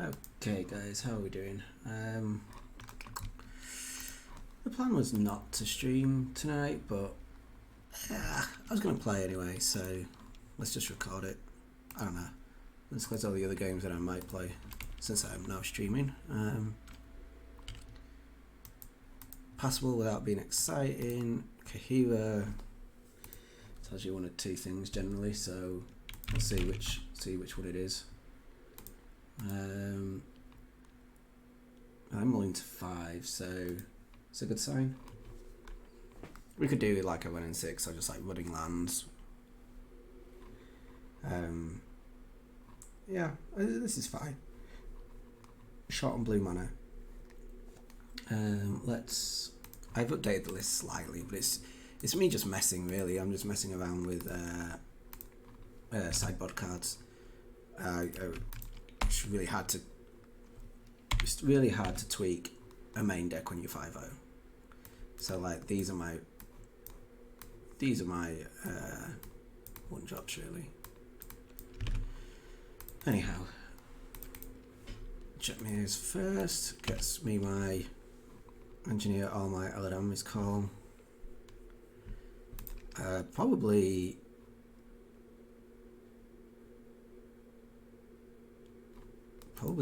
Okay guys, how are we doing? The plan was not to stream tonight, but I was going to play anyway, so let's just record it. I don't know. Let's close all the other games that I might play since I'm now streaming. Passable without being exciting. Kahira tells you one or two things generally, so we'll see which one it is. I'm mulling to 5, so it's a good sign. We could do like a Wrenn and Six, or just like running lands. Yeah, this is fine. Short and blue mana. I've updated the list slightly, but it's me just messing really. I'm just messing around with sideboard cards. It's really hard to tweak a main deck when you're 5-0. So like these are my one drops really. Anyhow, Jetmir is first, gets me my engineer, all my Eladamri's call. Probably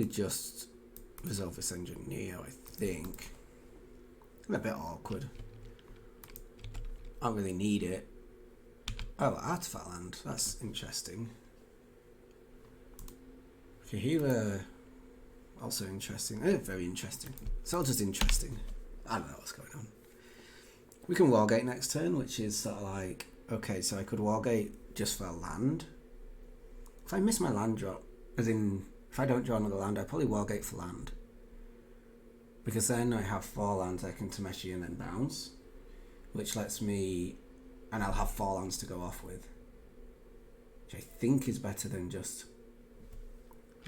just resolve this engineer, I think. A bit awkward. I don't really need it. Oh, artifact land, that's interesting. Kahira, also interesting. Very interesting. It's all just interesting. I don't know what's going on. We can Wargate next turn, which is sort of like, okay, so I could Wargate just for a land. If I miss my land drop, as in, if I don't draw another land, I probably Wargate for land. Because then I have 4 lands I can Tameshi and then bounce. Which lets me, and I'll have 4 lands to go off with. Which I think is better than just,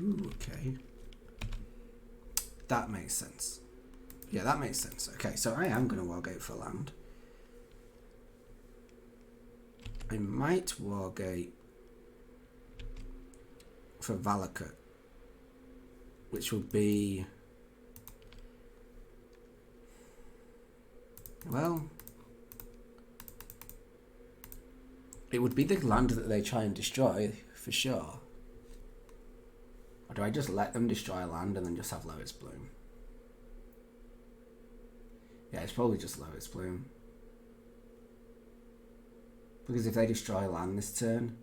ooh, okay. That makes sense. Yeah, that makes sense. Okay, so I am going to Wargate for land. I might Wargate for Valakut, which would be, well, it would be the land that they try and destroy for sure. Or do I just let them destroy land and then just have Lotus Bloom? Yeah, it's probably just Lotus Bloom. Because if they destroy land this turn,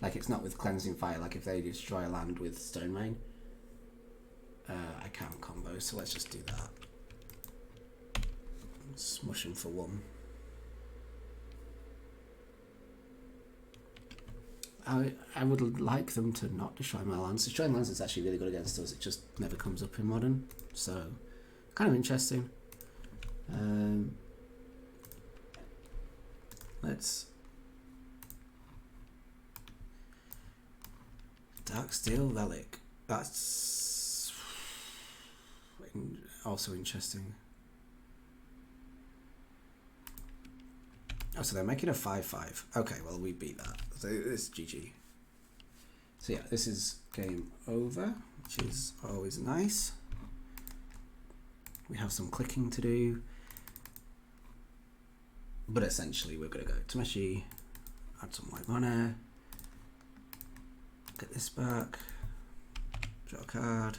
like it's not with Cleansing Fire, like if they destroy land with Stone Rain, I can't combo, so let's just do that. Smush him for 1. I would like them to not destroy my lands. Destroying lands is actually really good against us, it just never comes up in Modern, so kind of interesting. Let's Darksteel Relic. That's also interesting. Oh, so they're making a 5-5. Okay, well we beat that. So it's GG. So yeah, this is game over, which is always nice. We have some clicking to do. But essentially we're going to go Tameshi, add some white mana, get this back, draw a card,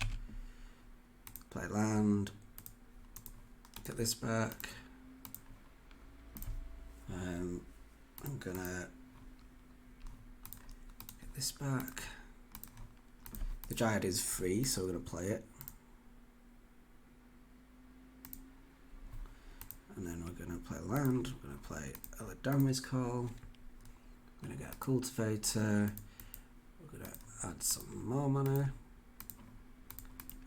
play land, get this back. I'm going to get this back. The Dryad is free, so we're going to play it. And then we're going to play land, we're going to play Eladamri's Call, we're going to get a Cultivator, we're going to add some more mana.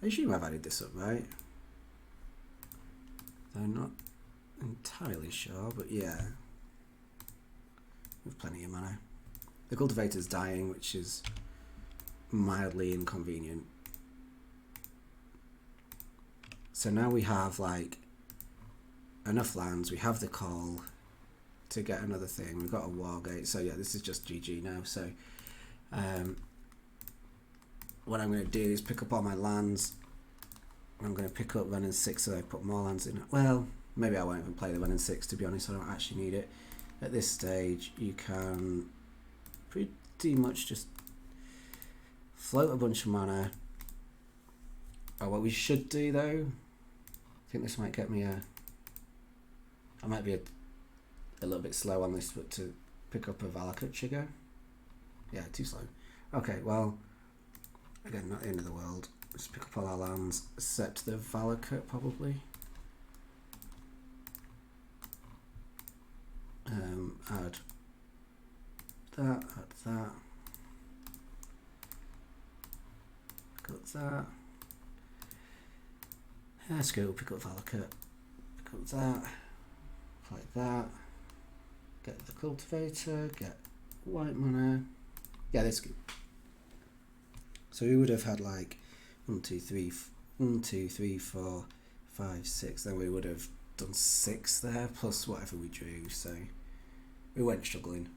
I assume I've added this up, right? I'm not entirely sure, but yeah. We've plenty of mana. The Cultivator's dying, which is mildly inconvenient. So now we have like enough lands, we have the call to get another thing, we've got a Wargate, so yeah, this is just GG now. So what I'm going to do is pick up all my lands. I'm going to pick up Wrenn and Six so I put more lands in. Well, maybe I won't even play the Wrenn and Six, to be honest. I don't actually need it. At this stage, you can pretty much just float a bunch of mana. Oh, what we should do though, I think this might get me I might be a little bit slow on this, but to pick up a Valakut trigger. Yeah, too slow. Okay, well, again, not the end of the world. Just pick up all our lands, set the Valakut probably. Add that, pick up that. Let's go, pick up Valakut, pick up that, like that. Get the Cultivator, get white mana. Yeah, that's good. So we would have had like 1, 2, 3, 4, 5, 6. Then we would have done 6 there, plus whatever we drew. So we weren't struggling.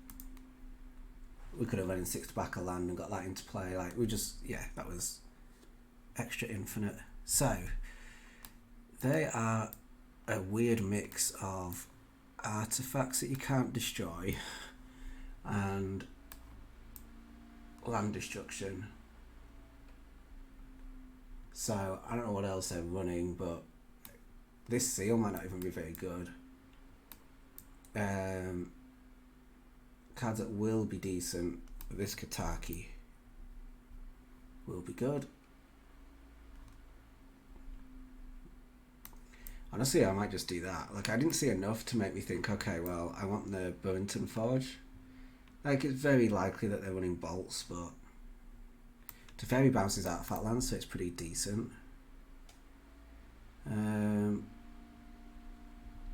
We could have Wrenn and Six back a land and got that into play. Like we just, yeah, that was extra infinite. So they are a weird mix of artifacts that you can't destroy and land destruction. So I don't know what else they're running, but this seal might not even be very good. Cards that will be decent. This Kataki will be good. Honestly, I might just do that. Like, I didn't see enough to make me think, okay, well, I want the Burrenton Forge. Like, it's very likely that they're running bolts, but Teferi bounces out of fat land, so it's pretty decent.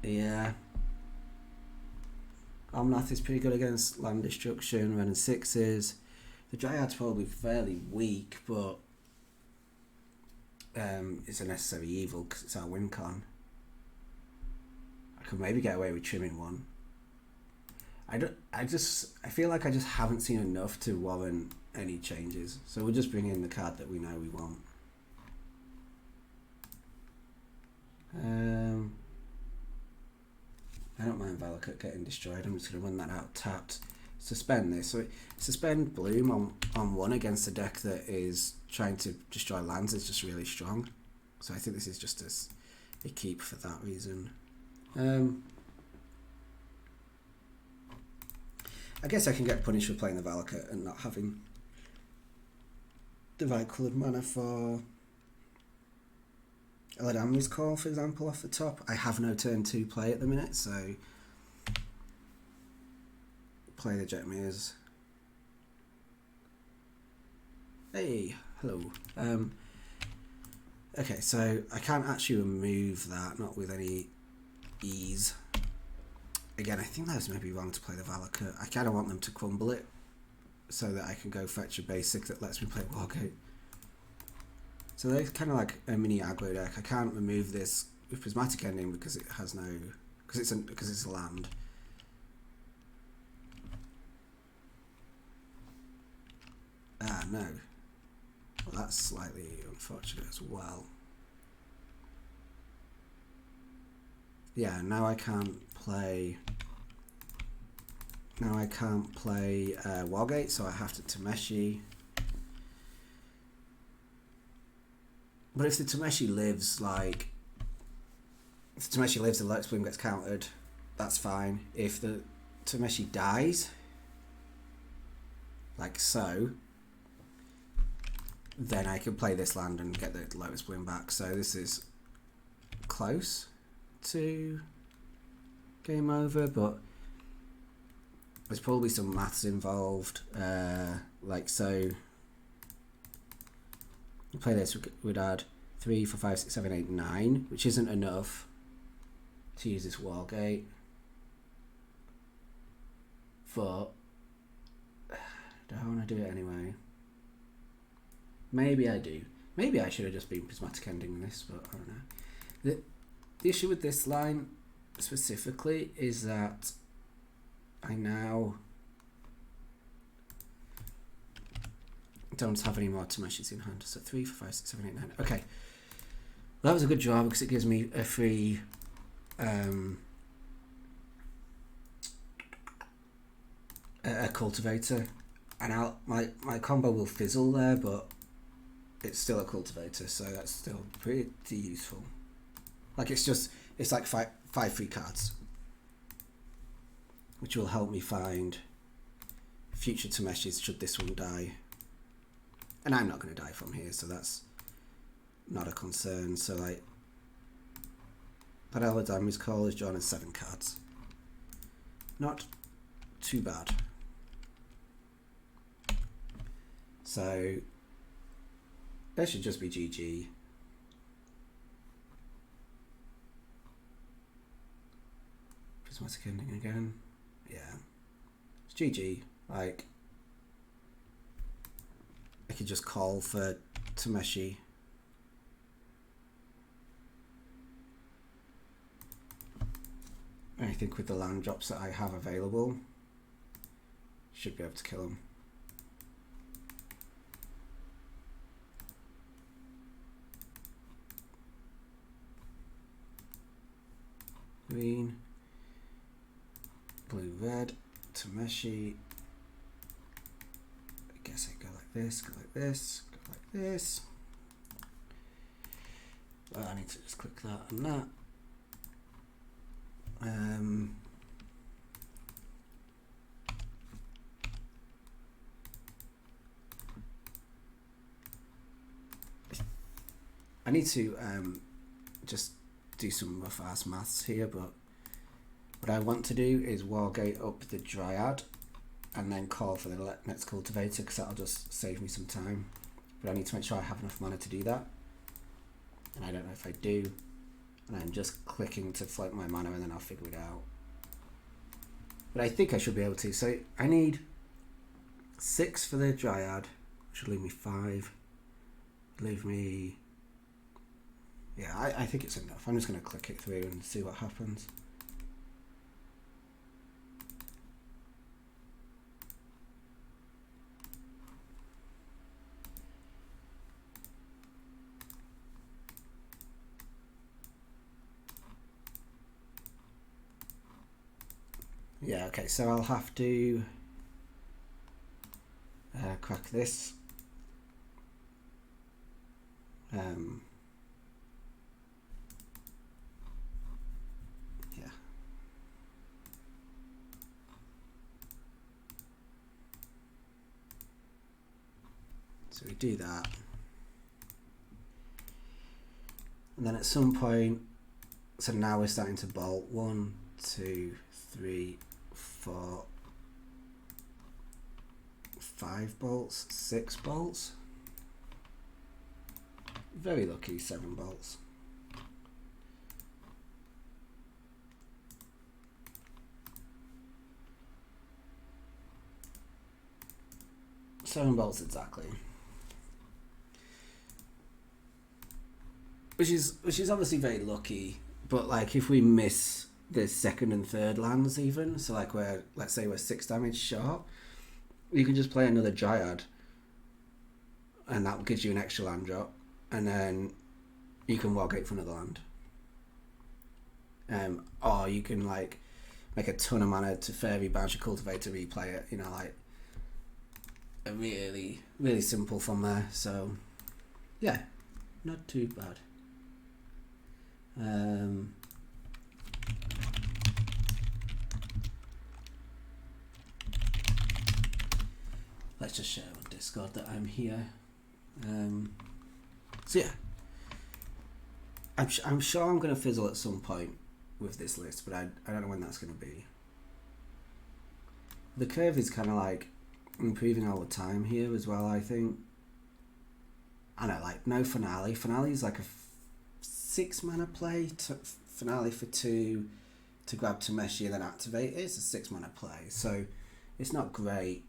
Yeah. Omnath is pretty good against land destruction. Wrenn and Sixes. The Dryad's probably fairly weak, but it's a necessary evil because it's our win con. I could maybe get away with trimming one. I feel like I just haven't seen enough to warrant any changes. So we'll just bring in the card that we know we want. I don't mind Valakut getting destroyed. I'm just going to run that out tapped. Suspend this. So suspend Bloom on 1 against a deck that is trying to destroy lands is just really strong. So I think this is just a keep for that reason. I guess I can get punished for playing the Valakut and not having the right coloured mana for Eladamri's Call, for example, off the top. I have no turn 2 play at the minute, so play the Jetmirs. Hey, hello. Okay, so I can't actually remove that, not with any ease. Again, I think that's maybe wrong to play the Valakut. I kind of want them to crumble it so that I can go fetch a basic that lets me play Wargate. So they're kind of like a mini aggro deck. I can't remove this with Prismatic Ending because it has no, because it's a land. Ah, no. Well, that's slightly unfortunate as well. Yeah, now I can't play Wargate, so I have to Tameshi. But if the Tameshi lives, like, if the Tameshi lives, the Lotus Bloom gets countered, that's fine. If the Tameshi dies, like so, then I can play this land and get the Lotus Bloom back. So this is close to game over, but there's probably some maths involved. Like so, we play this, we'd add 3, 4, 5, 6, 7, 8, 9, which isn't enough to use this Wargate. But do I want to do it anyway? Maybe I do. Maybe I should have just been Prismatic Ending this, but I don't know. The issue with this line specifically is that I now don't have any more Tameshis in hand. So 3, 4, 5, 6, 7, 8, 9. Okay. Well, that was a good draw because it gives me a free a cultivator, and my combo will fizzle there, but it's still a cultivator, so that's still pretty useful. Like it's like five free cards, which will help me find future Tameshis should this one die. And I'm not going to die from here, so that's not a concern. So like, that Eladamri's Call is drawn in 7 cards. Not too bad. So that should just be GG. Prismatic Ending again. Yeah. It's GG. Like, I could just call for Tameshi. I think with the land drops that I have available, should be able to kill him. Green, blue, red, Tameshi. I guess I go like this, go like this, go like this. Well, I need to just click that and that. I need to just do some rough ass maths here, but what I want to do is wargate up the Dryad and then call for the next cultivator, because that'll just save me some time. But I need to make sure I have enough mana to do that, and I don't know if I do, and I'm just clicking to float my mana and then I'll figure it out. But I think I should be able to. So I need 6 for the Dryad, which will leave me 5. Leave me... Yeah, I think it's enough. I'm just going to click it through and see what happens. Yeah, okay, so I'll have to crack this. Yeah. So we do that. And then at some point, so now we're starting to bolt. 1, 2, 3, 4, 5 bolts, 6 bolts. Very lucky, 7 bolts. Seven bolts exactly. Which is obviously very lucky, but like if we miss the second and third lands even, so like let's say we're 6 damage short, you can just play another Dryad and that gives you an extra land drop, and then you can wargate for another land. Or you can like make a ton of mana to Teferi, Bounce your Cultivator, replay it, you know, like a really, really simple from there. So yeah, not too bad. Let's just share on Discord that I'm here. So yeah, I'm sure I'm going to fizzle at some point with this list, but I don't know when that's going to be. The curve is kind of like improving all the time here as well, I think. I know, like, no Finale. Finale is like a 6 mana play. Finale for 2 to grab Tameshi and then activate it. It's a 6 mana play, so it's not great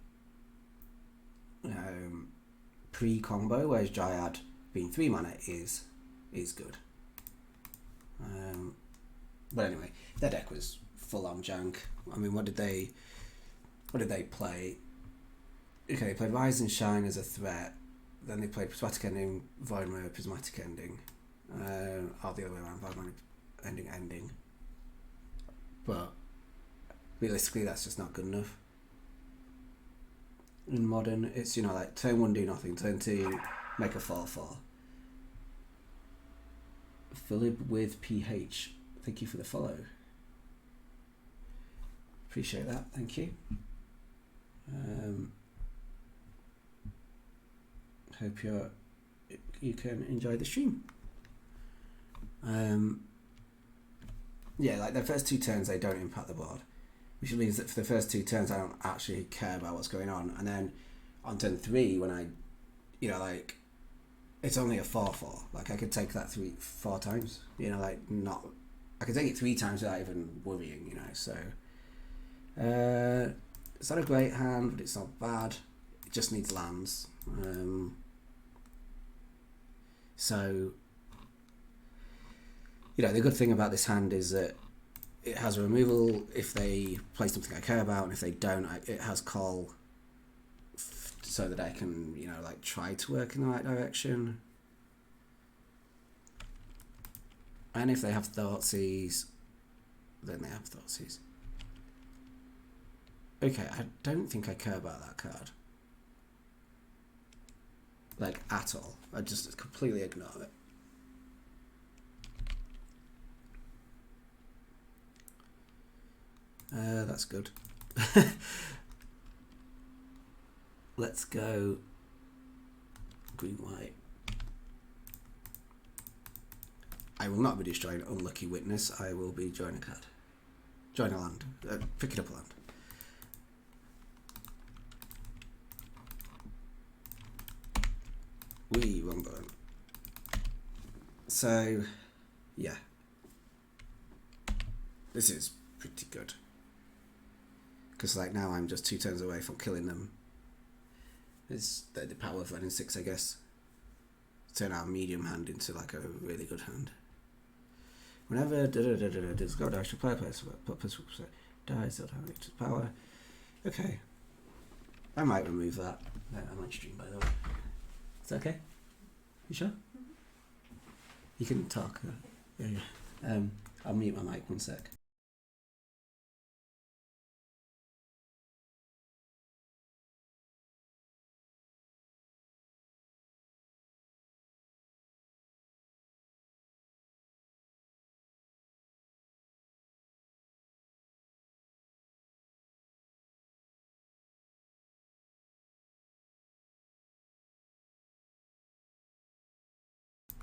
pre-combo, whereas Dryad being 3 mana is good. But anyway, their deck was full on jank. I mean, what did they play? Okay, they played Rise and Shine as a threat. Then they played Prismatic Ending, Void Mode, Prismatic Ending. Or the other way around, Void Mode, Ending. But realistically, that's just not good enough. In Modern, it's, you know, like turn 1 do nothing, turn 2 make a 4/4. Philip with PH, thank you for the follow. Appreciate that, thank you. Hope you can enjoy the stream. Yeah, like the first 2 turns they don't impact the board, which means that for the first 2 turns I don't actually care about what's going on, and then on turn 3 when I, you know, like it's only a 4/4. Like I could take that 4 times, you know, like not. I could take it 3 times without even worrying, you know. So it's not a great hand, but it's not bad. It just needs lands. So you know, the good thing about this hand is that it has a removal if they play something I care about, and if they don't, it has call, so that I can, you know, like try to work in the right direction. And if they have Thoughtseize, then they have Thoughtseize. Okay, I don't think I care about that card. Like, at all. I just completely ignore it. That's good. Let's go green white. I will not be destroying Unlucky Witness. I will be drawing a card. Drawing a land. Picking up a land. Wrong button. So, yeah. This is pretty good. Because like now I'm just 2 turns away from killing them. It's the power of Wrenn and Six, I guess. Turn our medium hand into like a really good hand. Whenever does go dash to play place, dies, they'll have its power. Okay. I might remove that. I might stream, by the way. Is that okay? You sure? Mm-hmm. You can talk. Yeah. I'll mute my mic 1 sec.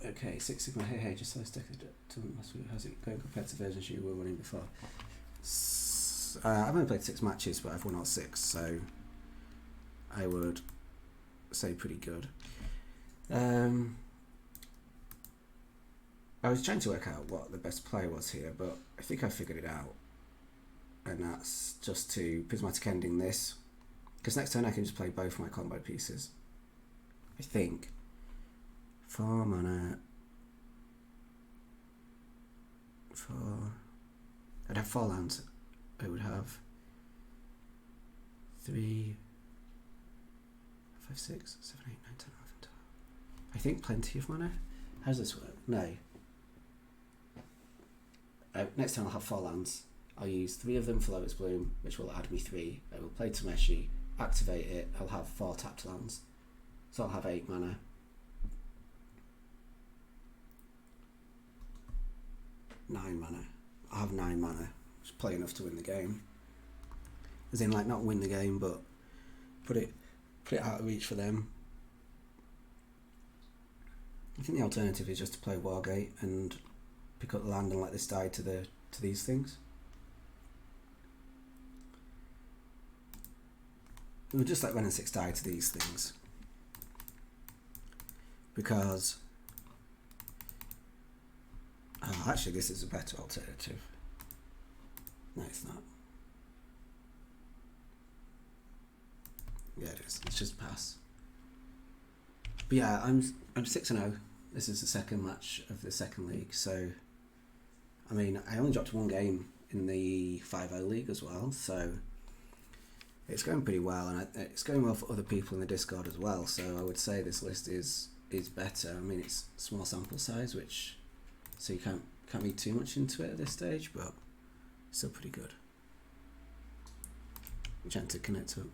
Okay, 6 Sigma, hey, just so I stick it to last week. How's it going compared to versions you were running before? I've only played 6 matches, but I've won all 6, so I would say pretty good. I was trying to work out what the best play was here, but I think I figured it out. And that's just to Prismatic Ending this, because next turn I can just play both my combo pieces. I think. 4 mana. 4. I'd have 4 lands. I would have 3, 5, 6, 7, 8, 9, 10, 11, 12. I think plenty of mana. How does this work? No. Next time I'll have 4 lands. I'll use 3 of them for Lotus Bloom, which will add me 3. I will play Tameshi, activate it. I'll have 4 tapped lands. So I'll have 8 mana. 9 mana. I'll have 9 mana. Just play enough to win the game. As in, like, not win the game, but put it out of reach for them. I think the alternative is just to play Wargate and pick up the land and let this die to these things. It would just let Wrenn and Six die to these things. Because actually, this is a better alternative. No, it's not. Yeah, it is. It's just pass. But yeah, I'm 6-0. This is the second match of the second league. So, I mean, I only dropped 1 game in the 5-0 league as well. So, it's going pretty well, and it's going well for other people in the Discord as well. So I would say this list is better. I mean, it's small sample size, which so you can't read too much into it at this stage, but still pretty good. Trying to connect up.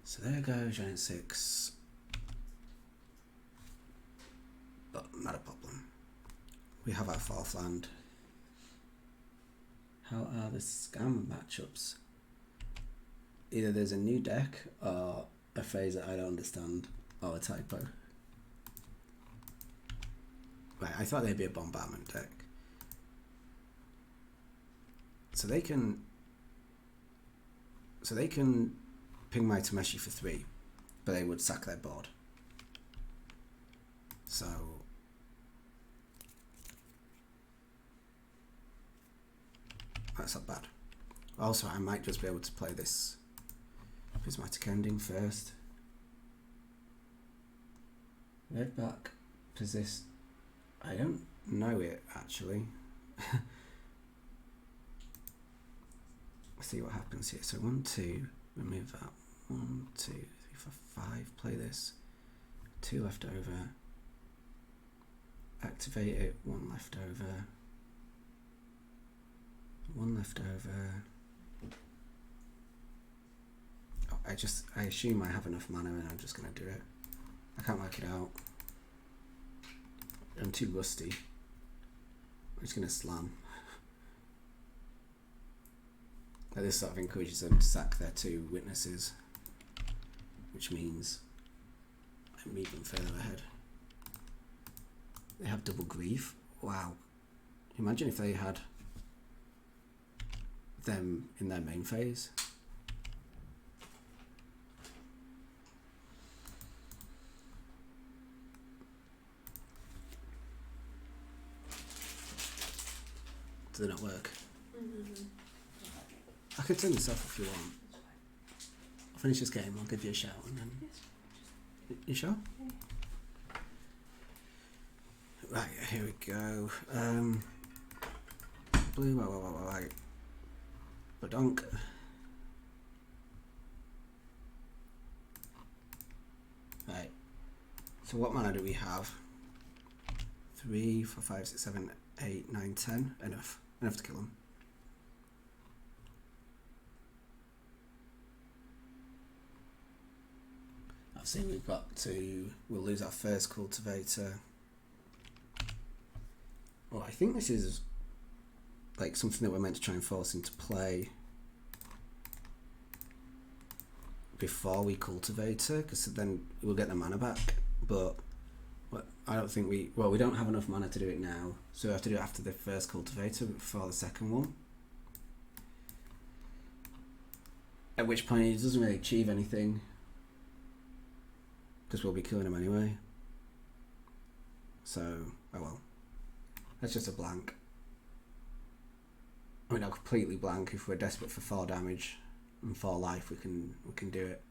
So there goes Wrenn and Six, but not a problem. We have our fourth land. How are the scam matchups? Either there's a new deck or a phase that I don't understand, or a typo. Right, I thought they'd be a bombardment deck. So they can ping my Tameshi for 3, but they would sack their board. So that's not bad. Also, I might just be able to play this Prismatic Ending first. Red back persist. I don't know it actually. See what happens here. So 1, 2, remove that. 1, 2, 3, 4, 5. Play this. 2 left over. Activate it. 1 left over. 1 left over. Oh, I assume I have enough mana and I'm just gonna do it. I can't work it out. I'm too rusty. I'm just gonna slam. Like this sort of encourages them to sack their 2 witnesses, which means I move them further ahead. They have double grief. Wow. Imagine if they had them in their main phase. Does it not work? I could turn this off if you want. I'll finish this game, I'll give you a shout and then... You sure? Right, here we go. Blue, right. Badonk. Right. So what mana do we have? 3, 4, 5, 6, 7, 8, 9, 10. Enough. Enough to kill him. I've seen we'll lose our first cultivator. Well, I think this is like something that we're meant to try and force into play before we cultivate her, because then we'll get the mana back. But I don't think we don't have enough mana to do it now, so we have to do it after the first cultivator before the second one. At which point it doesn't really achieve anything, because we'll be killing him anyway. So, oh well. That's just a blank. I mean, not completely blank. If we're desperate for 4 damage and 4 life, we can do it.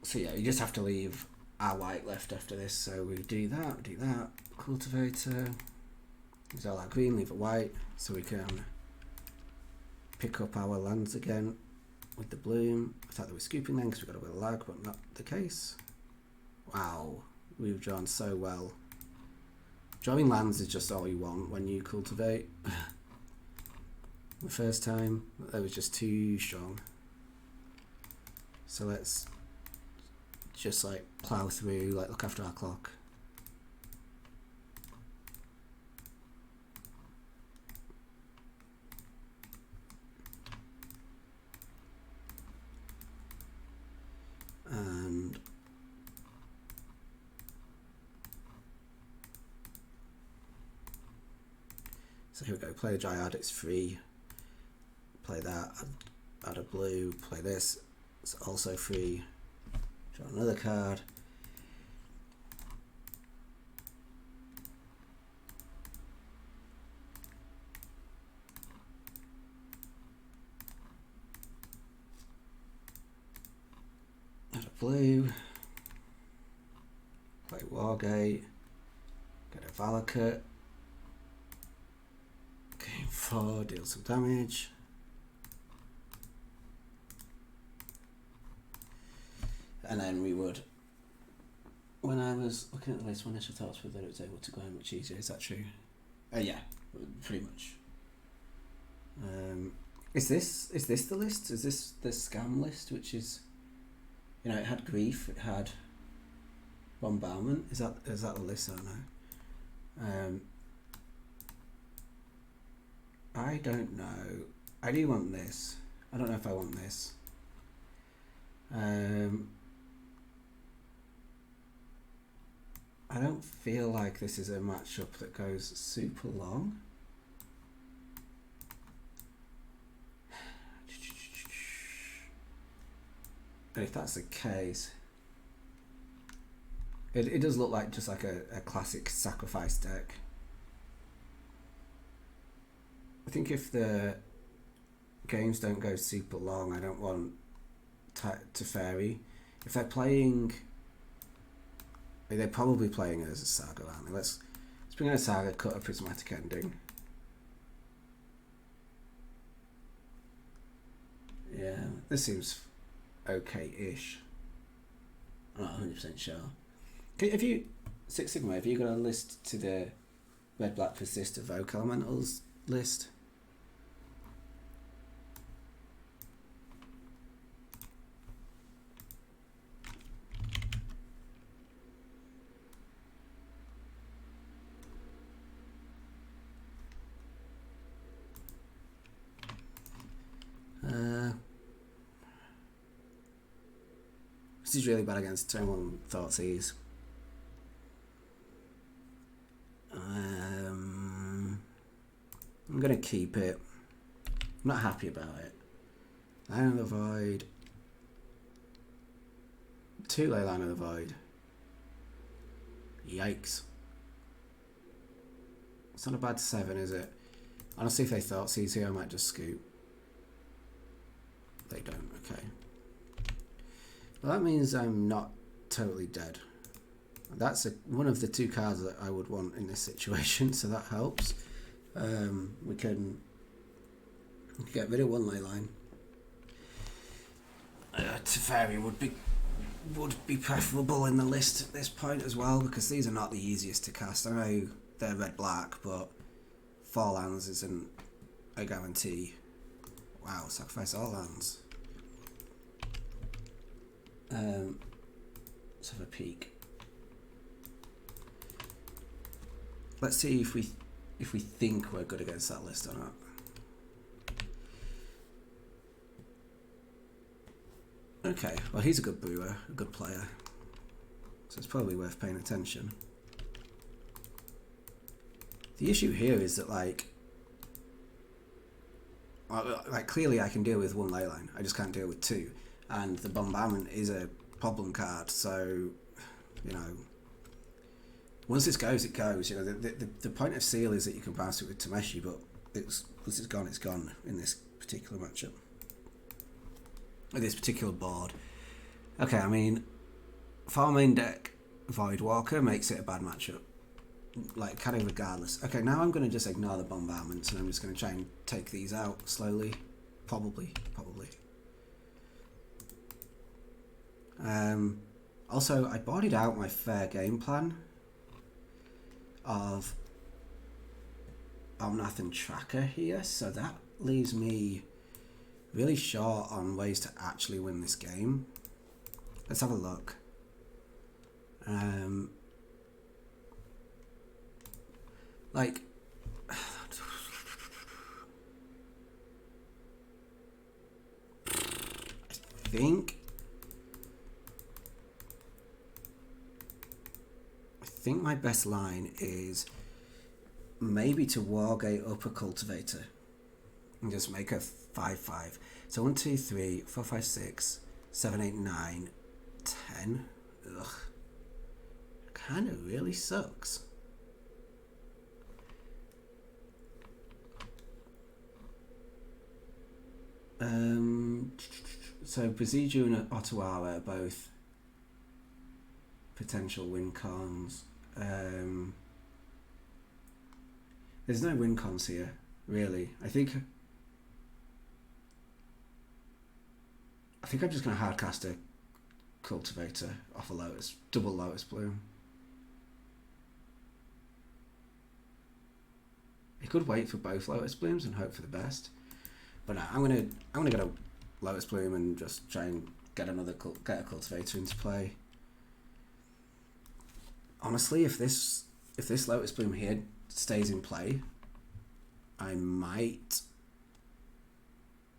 So yeah, you just have to leave our white left after this. So we do that, cultivator. Use all our green, leave it white, so we can pick up our lands again with the bloom. I thought they were scooping then because we got a bit of lag, but not the case. Wow, we've drawn so well. Drawing lands is just all you want when you cultivate. The first time, that was just too strong. So let's just like plow through, like look after our clock. And so here we go, play the Dryad, it's free. Play that, add a blue, play this, it's also free. Draw another card. blue. Play Wargate. Get a Valakut. Game 4, deal some damage. And then we would, when I was looking at the list, my initial thoughts were that it was able to grind much easier. Is that true? Yeah, pretty much. Is this the list? Is this the scam list, which is, you know, it had grief, it had bombardment. Is that the list? I don't know. I don't know. I do want this. I don't know if I want this. I don't feel like this is a matchup that goes super long. And if that's the case, it does look like just like a classic sacrifice deck. I think if the games don't go super long, I don't want Teferi. If they're playing, they're probably playing it as a saga, aren't they? Let's bring in a saga, cut a prismatic ending. Yeah, this seems okay-ish. I'm not 100% sure. If you, Six Sigma, have you got a list to the red-black persist evoke elementals list? This is really bad against turn 1 Thoughtseize. I'm going to keep it. I'm not happy about it. Line of the Void. 2 ley Line of the Void. Yikes. It's not a bad 7, is it? Honestly, if they Thoughtseize here, I might just scoop. They don't, okay. Well, that means I'm not totally dead. That's one of the 2 cards that I would want in this situation, so that helps. We can get rid of 1 ley line. Teferi would be preferable in the list at this point as well, because these are not the easiest to cast. I know they're red-black, but 4 lands isn't a guarantee. Wow, sacrifice all lands. Let's have a peek. Let's see if we think we're good against that list or not. Okay, well he's a good brewer, a good player, so it's probably worth paying attention. The issue here is that like clearly I can deal with 1 ley line, I just can't deal with 2, and the bombardment is a problem card, so you know, once this goes, it goes. You know, the point of seal is that you can bounce it with Tameshi, but once it's gone in this particular matchup, or this particular board. Okay, I mean, for main deck, Voidwalker makes it a bad matchup, like kind of regardless. Okay, now I'm going to just ignore the bombardments, and I'm just going to try and take these out slowly, probably. Also, I boarded out my fair game plan of Omnath and Tracker here, so that leaves me really short on ways to actually win this game. Let's have a look. Like, I think my best line is maybe to Wargate up a Cultivator and just make a 5/5. So 1, 2, 3, 4, 5, 6, 7, 8, 9, 10. Ugh. Kind of really sucks. So Boseiju and Otawara are both potential win cons. There's no win cons here, really. I think I'm just going to hardcast a Cultivator off a Lotus, double Lotus Bloom. I could wait for both Lotus Blooms and hope for the best, but no, I'm gonna get a Lotus Bloom and just try and get a Cultivator into play. Honestly, if this Lotus Bloom here stays in play, I might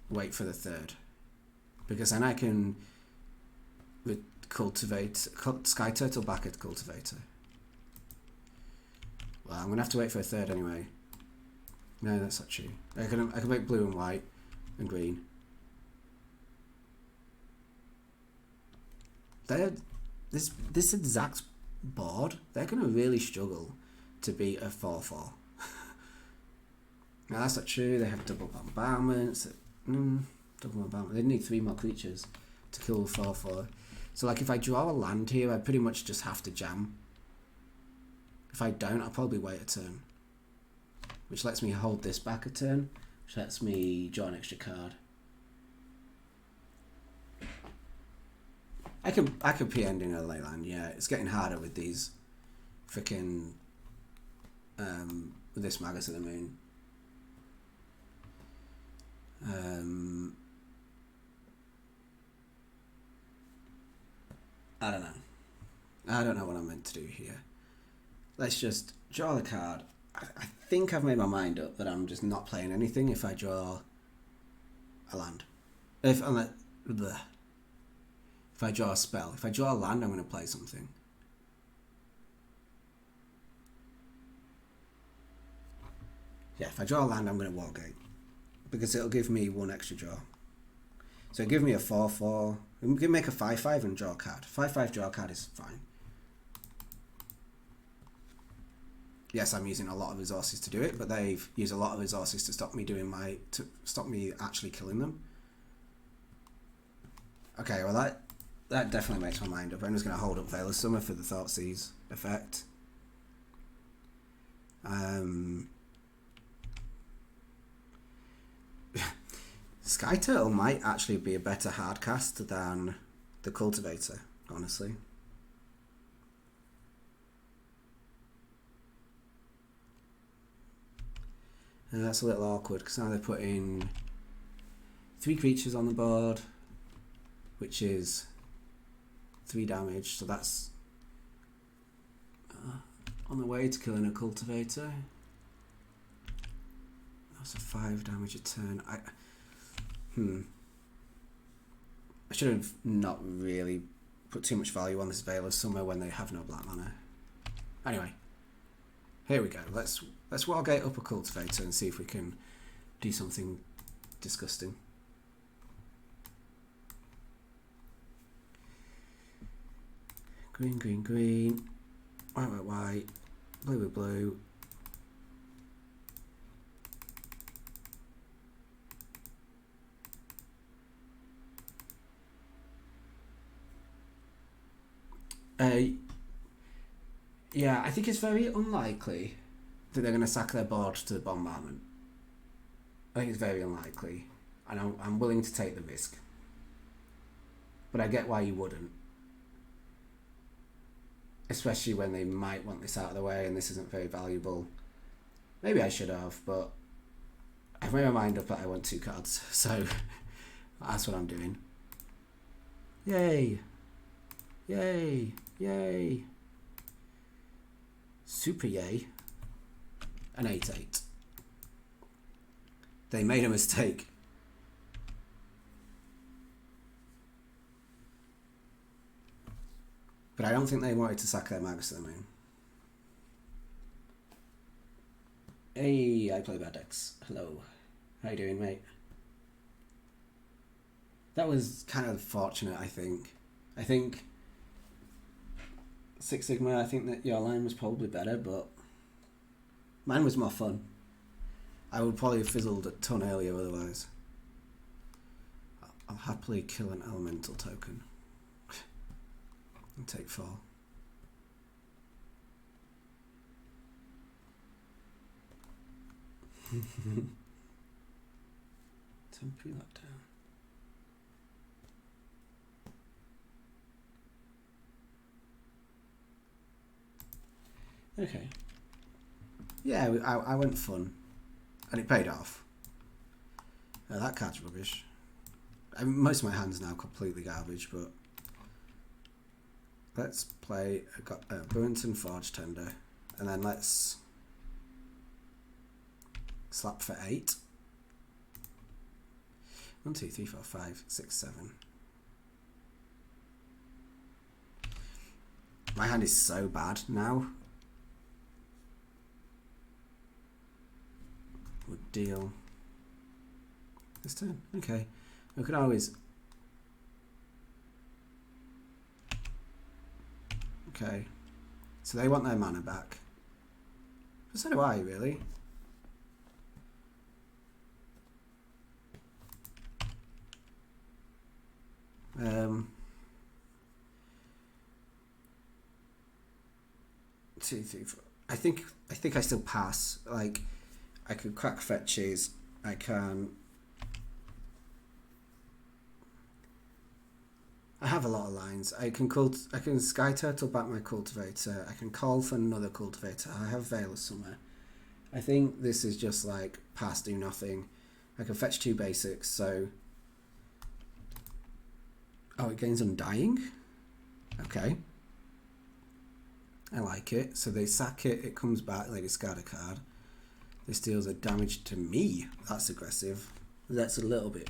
wait for the third, because then I can Skyturtle back at Cultivator. Well, I'm gonna have to wait for a third anyway. No, that's not true. I can make blue and white and green. This exact board, they're gonna really struggle to beat a 4/4. Now that's not true. They have double bombardments. Double bombardment. They need 3 more creatures to kill 4/4. So like if I draw a land here, I pretty much just have to jam. If I don't, I'll probably wait a turn, which lets me hold this back a turn, which lets me draw an extra card. I could pre-ending a ley land. Yeah, it's getting harder with these freaking with this Magus of the Moon. I don't know. I don't know what I'm meant to do here. Let's just draw the card. I think I've made my mind up that I'm just not playing anything if I draw a land. If I draw a spell. If I draw a land, I'm going to play something. Yeah, if I draw a land, I'm going to Wargate, because it'll give me 1 extra draw. So it'll give me a 4/4. We can make a 5/5 and draw a card. 5/5 draw a card is fine. Yes, I'm using a lot of resources to do it, but they've used a lot of resources to stop me actually killing them. Okay, well that definitely makes my mind up. I'm just going to hold up Veil of Summer for the Thoughtseize effect. Skyturtle might actually be a better hardcast than the Cultivator, honestly. And that's a little awkward, because now they're putting 3 creatures on the board, which is 3 damage, so that's on the way to killing a Cultivator. That's a 5 damage a turn. I should have not really put too much value on this Veil of Summer when they have no black mana. Anyway, here we go. Let's Wargate up a Cultivator and see if we can do something disgusting. Green, green, green. White, white, white. Blue, blue, blue. Yeah, I think it's very unlikely that they're going to sack their board to the bombardment. I think it's very unlikely, and I'm willing to take the risk. But I get why you wouldn't. Especially when they might want this out of the way and this isn't very valuable. Maybe I should have, but I've made my mind up that I want 2 cards, so that's what I'm doing. Yay! Yay! Yay! Super yay. An 8/8. They made a mistake. But I don't think they wanted to sack their Magus of the Moon. Hey, I play bad decks. Hello. How you doing, mate? That was kind of fortunate, I think. I think Six Sigma, I think that your line was probably better, but mine was more fun. I would probably have fizzled a ton earlier otherwise. I'll happily kill an elemental token and take 4. Temporary lockdown. Okay. Yeah, I went fun. And it paid off. That card's rubbish. I mean, most of my hand's now completely garbage, but... Let's play a Burrenton Forge-Tender. And then let's... slap for 8. 1, 2, 3, 4, 5, 6, 7. My hand is so bad now. Would deal this turn. Okay. We could always. Okay. So they want their mana back. But so do I, really. Two, three, four. I think I still pass. Like, I could crack fetches. I can. I have a lot of lines. I can Skyturtle back my Cultivator. I can call for another Cultivator. I have Veil of Summer. I think this is just like pass, do nothing. I can fetch 2 basics, so. Oh, it gains Undying? Okay. I like it. So they sack it, it comes back, they discard a card. This deals a damage to me. That's aggressive. That's a little bit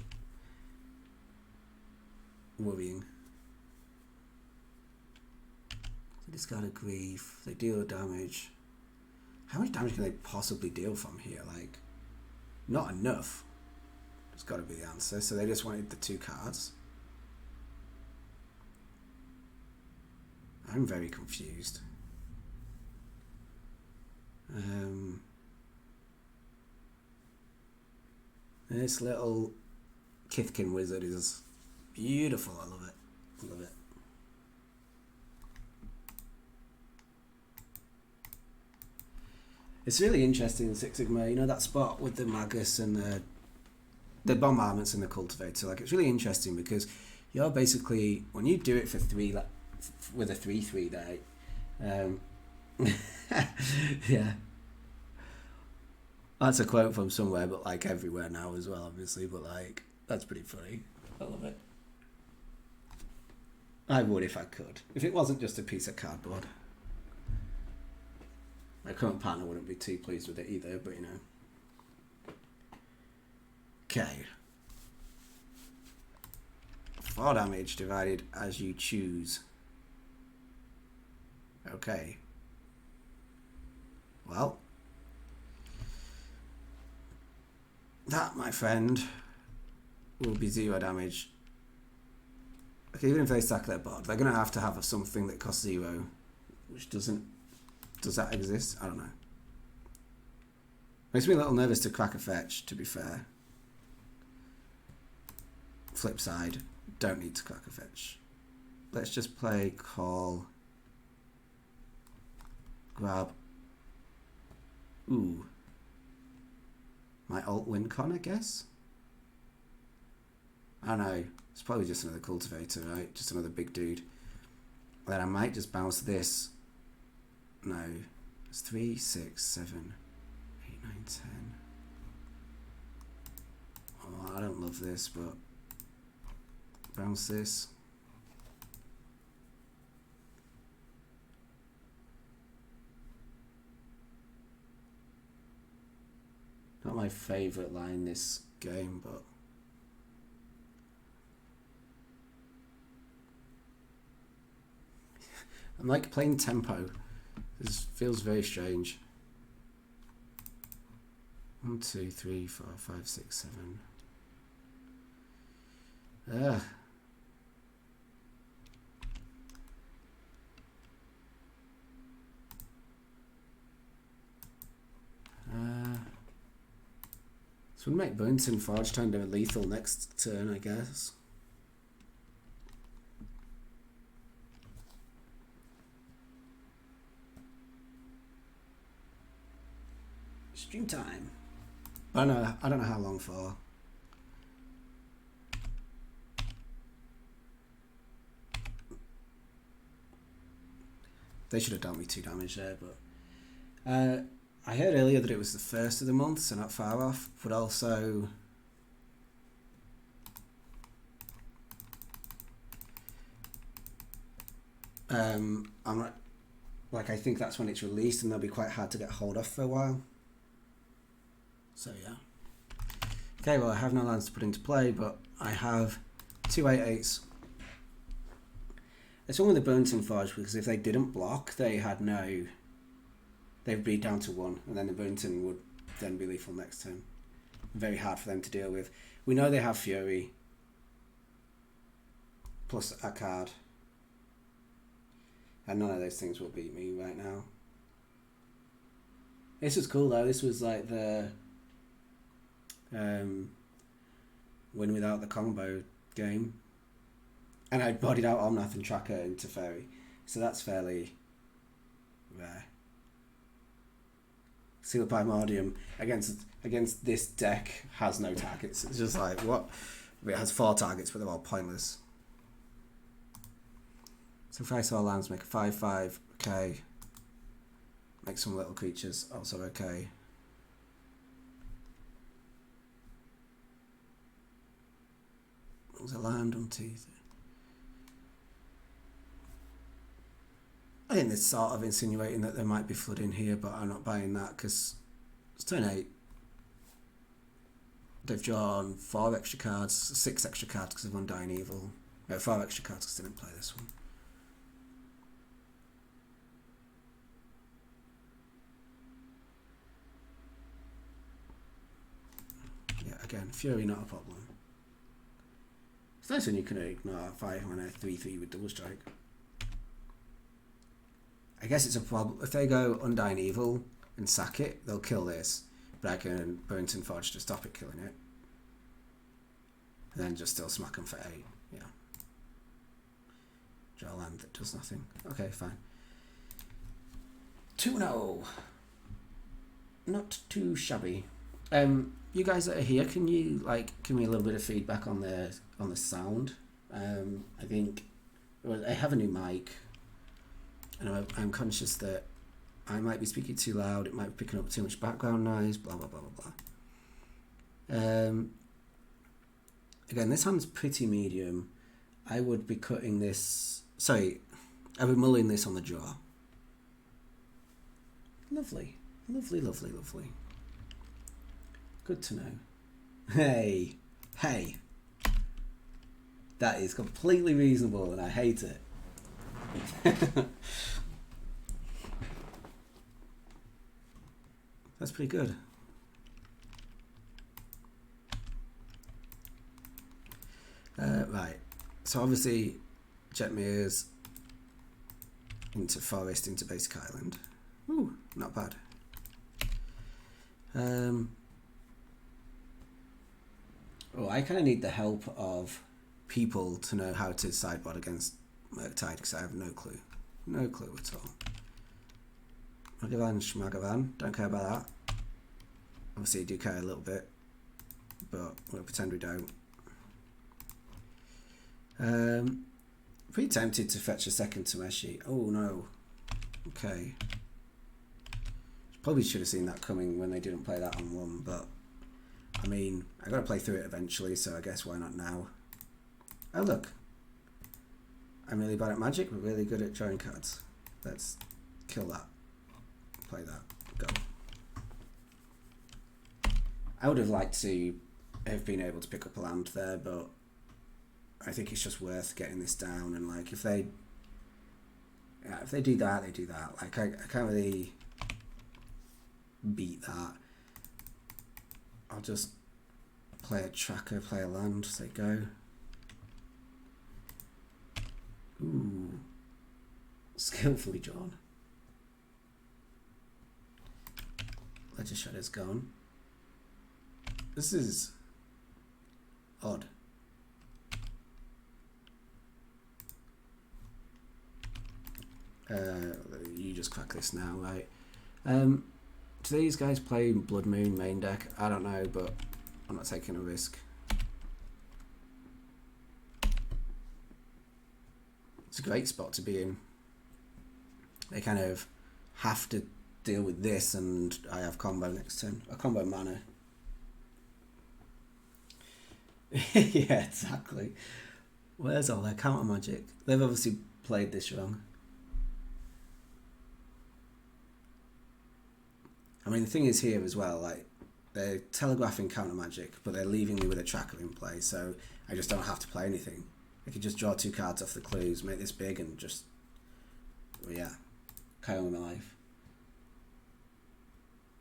worrying. They discard a grief, they deal a damage. How much damage can they possibly deal from here? Like, not enough. It's got to be the answer. So they just wanted the 2 cards. I'm very confused. This little Kithkin wizard is beautiful. I love it. I love it. It's really interesting in Six Sigma, you know, that spot with the Magus and the bombardments and the Cultivator. Like, it's really interesting because you're basically, when you do it for 3, like, with a 3/3 die, yeah. That's a quote from somewhere, but like everywhere now as well, obviously. But like, that's pretty funny. I love it. I would if I could. If it wasn't just a piece of cardboard. My current partner wouldn't be too pleased with it either, but you know. Okay. 4 damage divided as you choose. Okay. Well. That, my friend, will be 0 damage. Okay, even if they stack their board, they're going to have something that costs 0, which doesn't... Does that exist? I don't know. Makes me a little nervous to crack a fetch, to be fair. Flip side, don't need to crack a fetch. Let's just play call. Grab. Ooh. My alt win con, I guess? I don't know. It's probably just another Cultivator, right? Just another big dude. Then I might just bounce this. No. It's 3, 6, 7, 8, 9, 10. Oh, I don't love this, but... Bounce this. Not my favourite line this game, but... I'm like playing tempo. This feels very strange. 1, 2, 3, 4, 5, 6, 7. Ugh. So we'll make Burrenton Forge-Tender lethal next turn, I guess. Stream time. But I don't know how long for. They should have dealt me 2 damage there, but I heard earlier that it was the first of the month, so not far off, but also I'm not, like, I think that's when it's released and they'll be quite hard to get hold of for a while. So yeah. Okay, well I have no lands to put into play, but I have 2 8/8s. It's one with the Burrenton Forge because if they didn't block, they'd be down to 1, and then the Burrenton would then be lethal next turn. Very hard for them to deal with. We know they have Fury plus a card, and none of those things will beat me right now. This was cool though. This was like the win without the combo game, and I bodied out Omnath and Tracker and Teferi, so that's fairly rare. Seal Primordium against this deck has no targets. It's just like, what? It has 4 targets, but they're all pointless. So if I saw lands, make a 5/5, okay. Make some little creatures, also okay. There's a land on teeth. I think it's sort of insinuating that there might be flooding here, but I'm not buying that because it's turn 8. They've drawn 4 extra cards, 6 extra cards because of Undying Evil. No, 4 extra cards because they didn't play this one. Yeah, again, Fury not a problem. It's nice when you can ignore 5 mana 3/3 with double strike. I guess it's a problem. If they go Undying Evil and sack it, they'll kill this. But I can Burrenton Forge to stop it killing it. And then just still smack them for 8. Yeah. Draw a land that does nothing. Okay, fine. 2-0. Not too shabby. You guys that are here, can you give me a little bit of feedback on the sound? I think I have a new mic. And I'm conscious that I might be speaking too loud, it might be picking up too much background noise, blah, blah, blah, blah, blah. Again, this hand's pretty medium. I would be cutting this... Sorry, I would mulling this on the draw. Lovely. Lovely, lovely, lovely. Good to know. Hey. Hey. That is completely reasonable and I hate it. That's pretty good. Right, so obviously Jetmir's into forest, into basic island. Ooh, not bad. Oh, I kind of need the help of people to know how to sideboard against Murktide because I have no clue. No clue at all. Magavan, Shmagavan, don't care about that. Obviously I do care a little bit, but we'll pretend we don't. Pretty tempted to fetch a second Tameshi. Oh no. Okay. Probably should have seen that coming when they didn't play that on 1, but I mean, I gotta play through it eventually, so I guess why not now? Oh look. I'm really bad at Magic, but really good at drawing cards. Let's kill that. Play that. Go. I would have liked to have been able to pick up a land there, but I think it's just worth getting this down. And like, if they do that, they do that. Like, I can't really beat that. I'll just play a tracker, play a land as they go. Ooh, skillfully drawn. Ledger Shredder's gone. This is odd. You just crack this now, right? Do these guys play Blood Moon main deck? I don't know, but I'm not taking a risk. It's a great spot to be in. They kind of have to deal with this, and I have combo next turn. A combo mana. Yeah, exactly. Where's all their counter magic? They've obviously played this wrong. I mean, the thing is here as well, like, they're telegraphing counter magic, but they're leaving me with a tracker in play, so I just don't have to play anything. I could just draw 2 cards off the clues, make this big, and just, well, yeah, carry on with my life.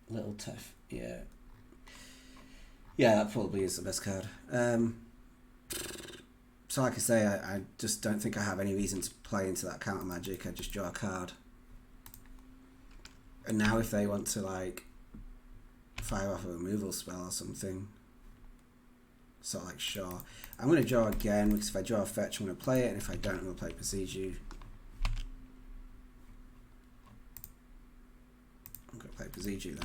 Little Tef, yeah. Yeah, that probably is the best card. So like I say, I just don't think I have any reason to play into that counter magic. I just draw a card. And now if they want to like fire off a removal spell or something, sort of like sure. I'm going to draw again, because if I draw a fetch I'm going to play it, and if I don't I'm going to play Boseiju. I'm going to play Boseiju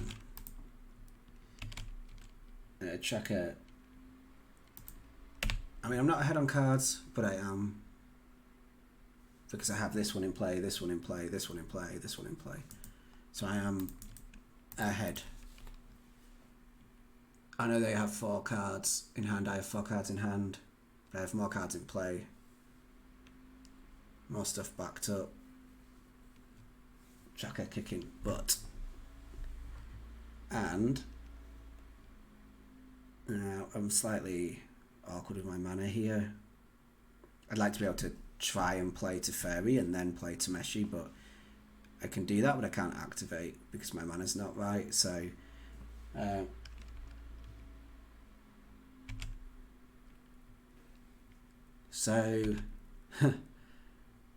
then. Tracker. I mean, I'm not ahead on cards, but I am, because I have this one in play, this one in play, this one in play, this one in play. So I am ahead. I know they have 4 cards in hand, I have 4 cards in hand. I have more cards in play. More stuff backed up. Tracker kicking butt. And now I'm slightly awkward with my mana here. I'd like to be able to try and play Teferi and then play Tameshi, but I can do that, but I can't activate because my mana's not right. So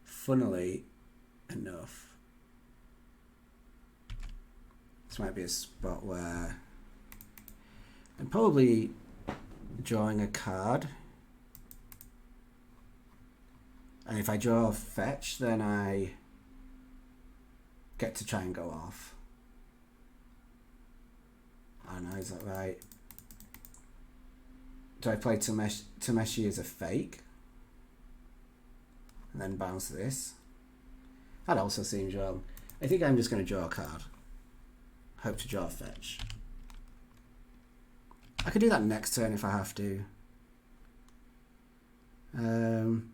funnily enough, this might be a spot where I'm probably drawing a card, and if I draw a fetch then I get to try and go off. I don't know, is that right? Do I play Tameshi as a fake and then bounce this? That also seems wrong. I think I'm just going to draw a card. Hope to draw a fetch. I could do that next turn if I have to. I'm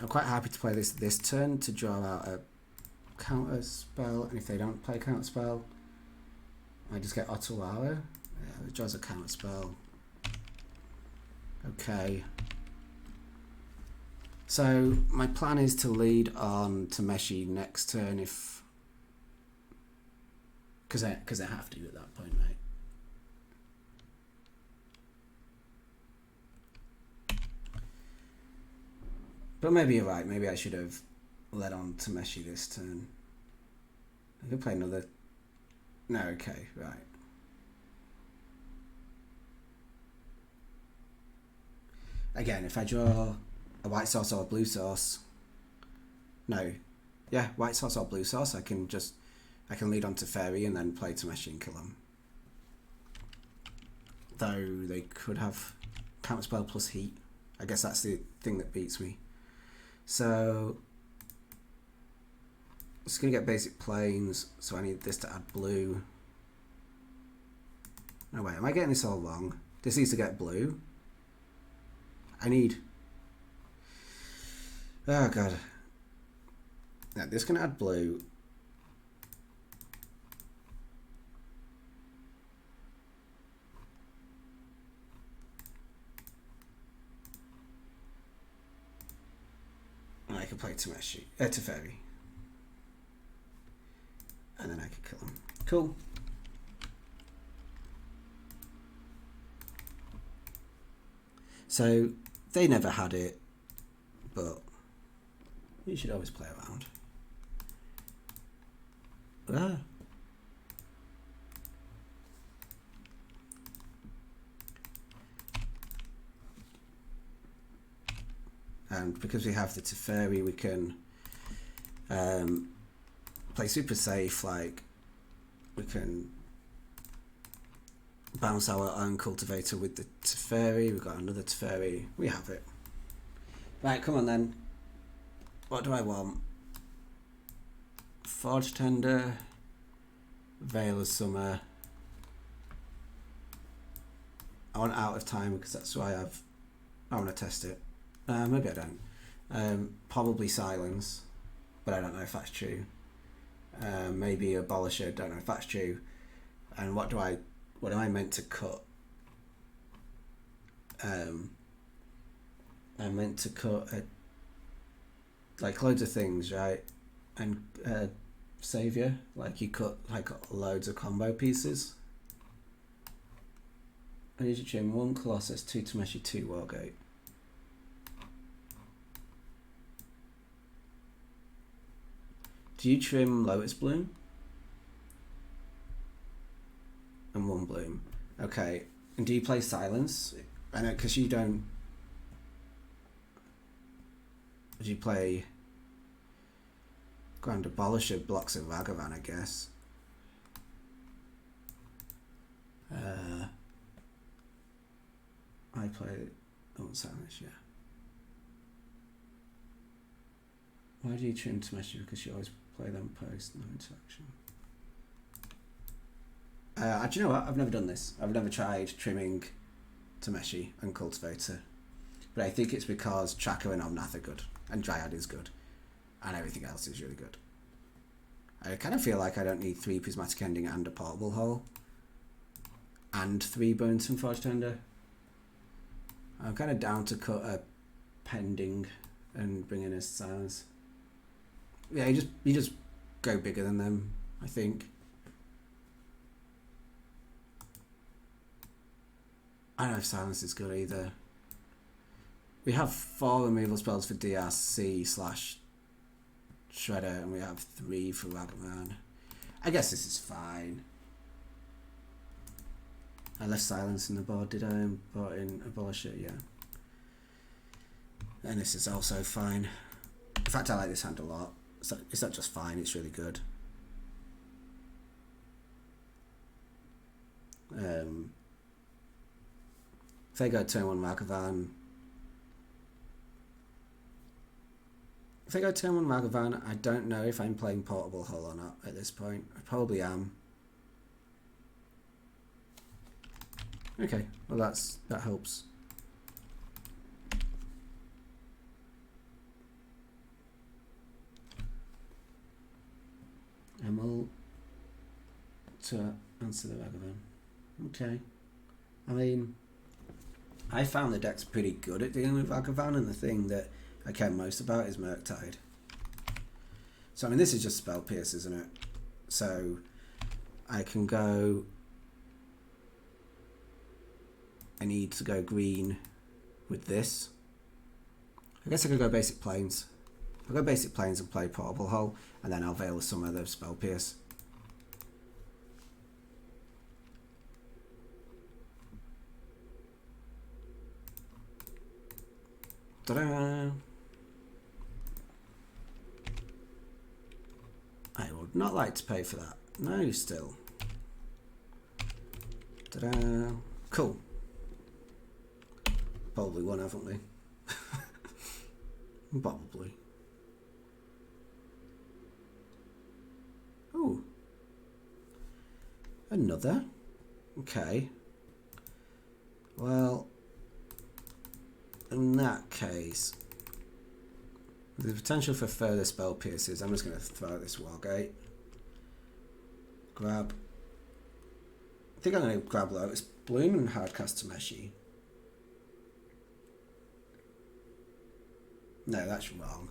quite happy to play this turn to draw out a counter spell, and if they don't play a counter spell, I just get Otawara. Yeah, it draws a counter spell. Okay. So my plan is to lead on Tameshi next turn if, because I have to at that point, right? But maybe you're right. Maybe I should have led on Tameshi this turn. I could play another. No, okay, right. Again, if I draw a white source or a blue source, no, yeah, white source or blue source, I can lead on to Teferi and then play Tameshi and kill them. Though they could have counterspell plus heat. I guess that's the thing that beats me. So it's going to get basic planes, so I need this to add blue. No, wait, am I getting this all wrong? This needs to get blue. I need... Oh, God. Now, this can add blue. And I can play Teferi. And then I can kill him. Cool. So, they never had it, but you should always play around. Ah. And because we have the Teferi, we can play super safe, like we can bounce our own cultivator with the Teferi. We've got another Teferi. We have it. Right, come on then. What do I want? Forge-Tender, Veil of Summer. I want Out of Time because that's why I want to test it. Maybe I don't. Probably Silence, but I don't know if that's true. Maybe Abolisher, don't know if that's true. And what am I meant to cut? I'm meant to cut like loads of things, right? And Saviour, like you cut like loads of combo pieces. I need to trim 1 Colossus, 2 Tameshi, 2 Wargate. Do you trim Lotus Bloom? And 1 Bloom. Okay. And do you play Silence? I know, because you don't... Do you play... Grand Abolisher blocks of Ragavan, I guess. I play... Oh, Silence, yeah. Why do you trim Tameshi? Because you always play them post, no interaction. Do you know what? I've never done this. I've never tried trimming Tameshi and Cultivator. But I think it's because Tracker and Omnath are good. And Dryad is good. And everything else is really good. I kind of feel like I don't need 3 Prismatic Ending and a Portable Hole. And 3 Burrenton Forge-Tender. I'm kind of down to cut a Pending and bring in a Silence. Yeah, you just go bigger than them, I think. I don't know if Silence is good either. We have 4 removal spells for DRC / Shredder, and we have 3 for Ragavan. I guess this is fine. I left Silence in the board, did I? And brought in Abolisher, yeah. And this is also fine. In fact, I like this hand a lot. So it's not just fine, it's really good. If I go turn 1 Ragavan... If I go turn 1 Ragavan, I don't know if I'm playing Portable Hull or not at this point. I probably am. Okay, well that helps. Emil to answer the Ragavan. Okay. I mean, I found the deck's pretty good at dealing with Ragavan, and the thing that I care most about is Murktide. So I mean, this is just Spell Pierce, isn't it? So I can go... I need to go green with this. I guess I could go Basic Plains. I'll go Basic Plains and play Portable Hull, and then I'll Veil of some other Spell Pierce. Ta-da! I would not like to pay for that. No, still. Ta-da! Cool. Probably won, haven't we? Probably. Ooh. Another? Okay. Well, in that case, with the potential for further spell pierces, I'm just going to throw out this Wargate. Grab. I think I'm going to grab Lotus Bloom and hardcast Tameshi. No, that's wrong.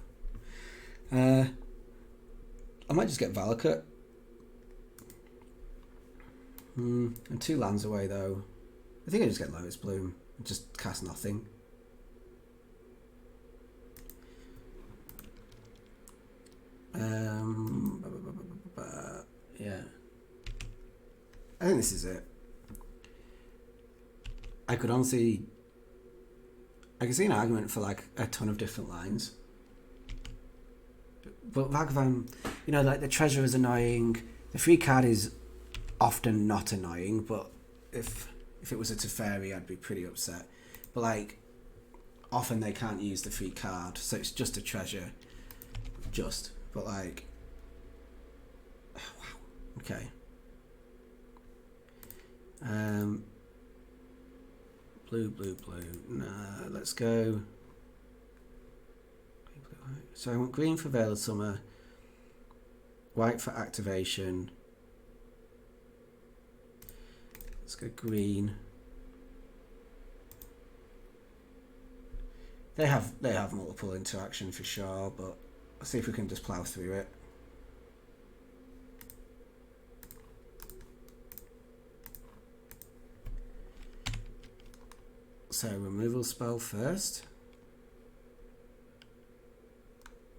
I might just get Valakut. And 2 lands away though. I think I just get Lotus Bloom and just cast nothing. Yeah. I think this is it. I could honestly... I can see an argument for like a ton of different lines. But Ragavan... you know, like the treasure is annoying. The free card is often not annoying, but if it was a Teferi, I'd be pretty upset. But like, often they can't use the free card, so it's just a treasure. But like, oh, wow. Okay. Blue. Nah, let's go. So I want green for Veil of Summer, white for activation. Let's go green. They have multiple interaction for sure, but let's see if we can just plow through it. So removal spell first.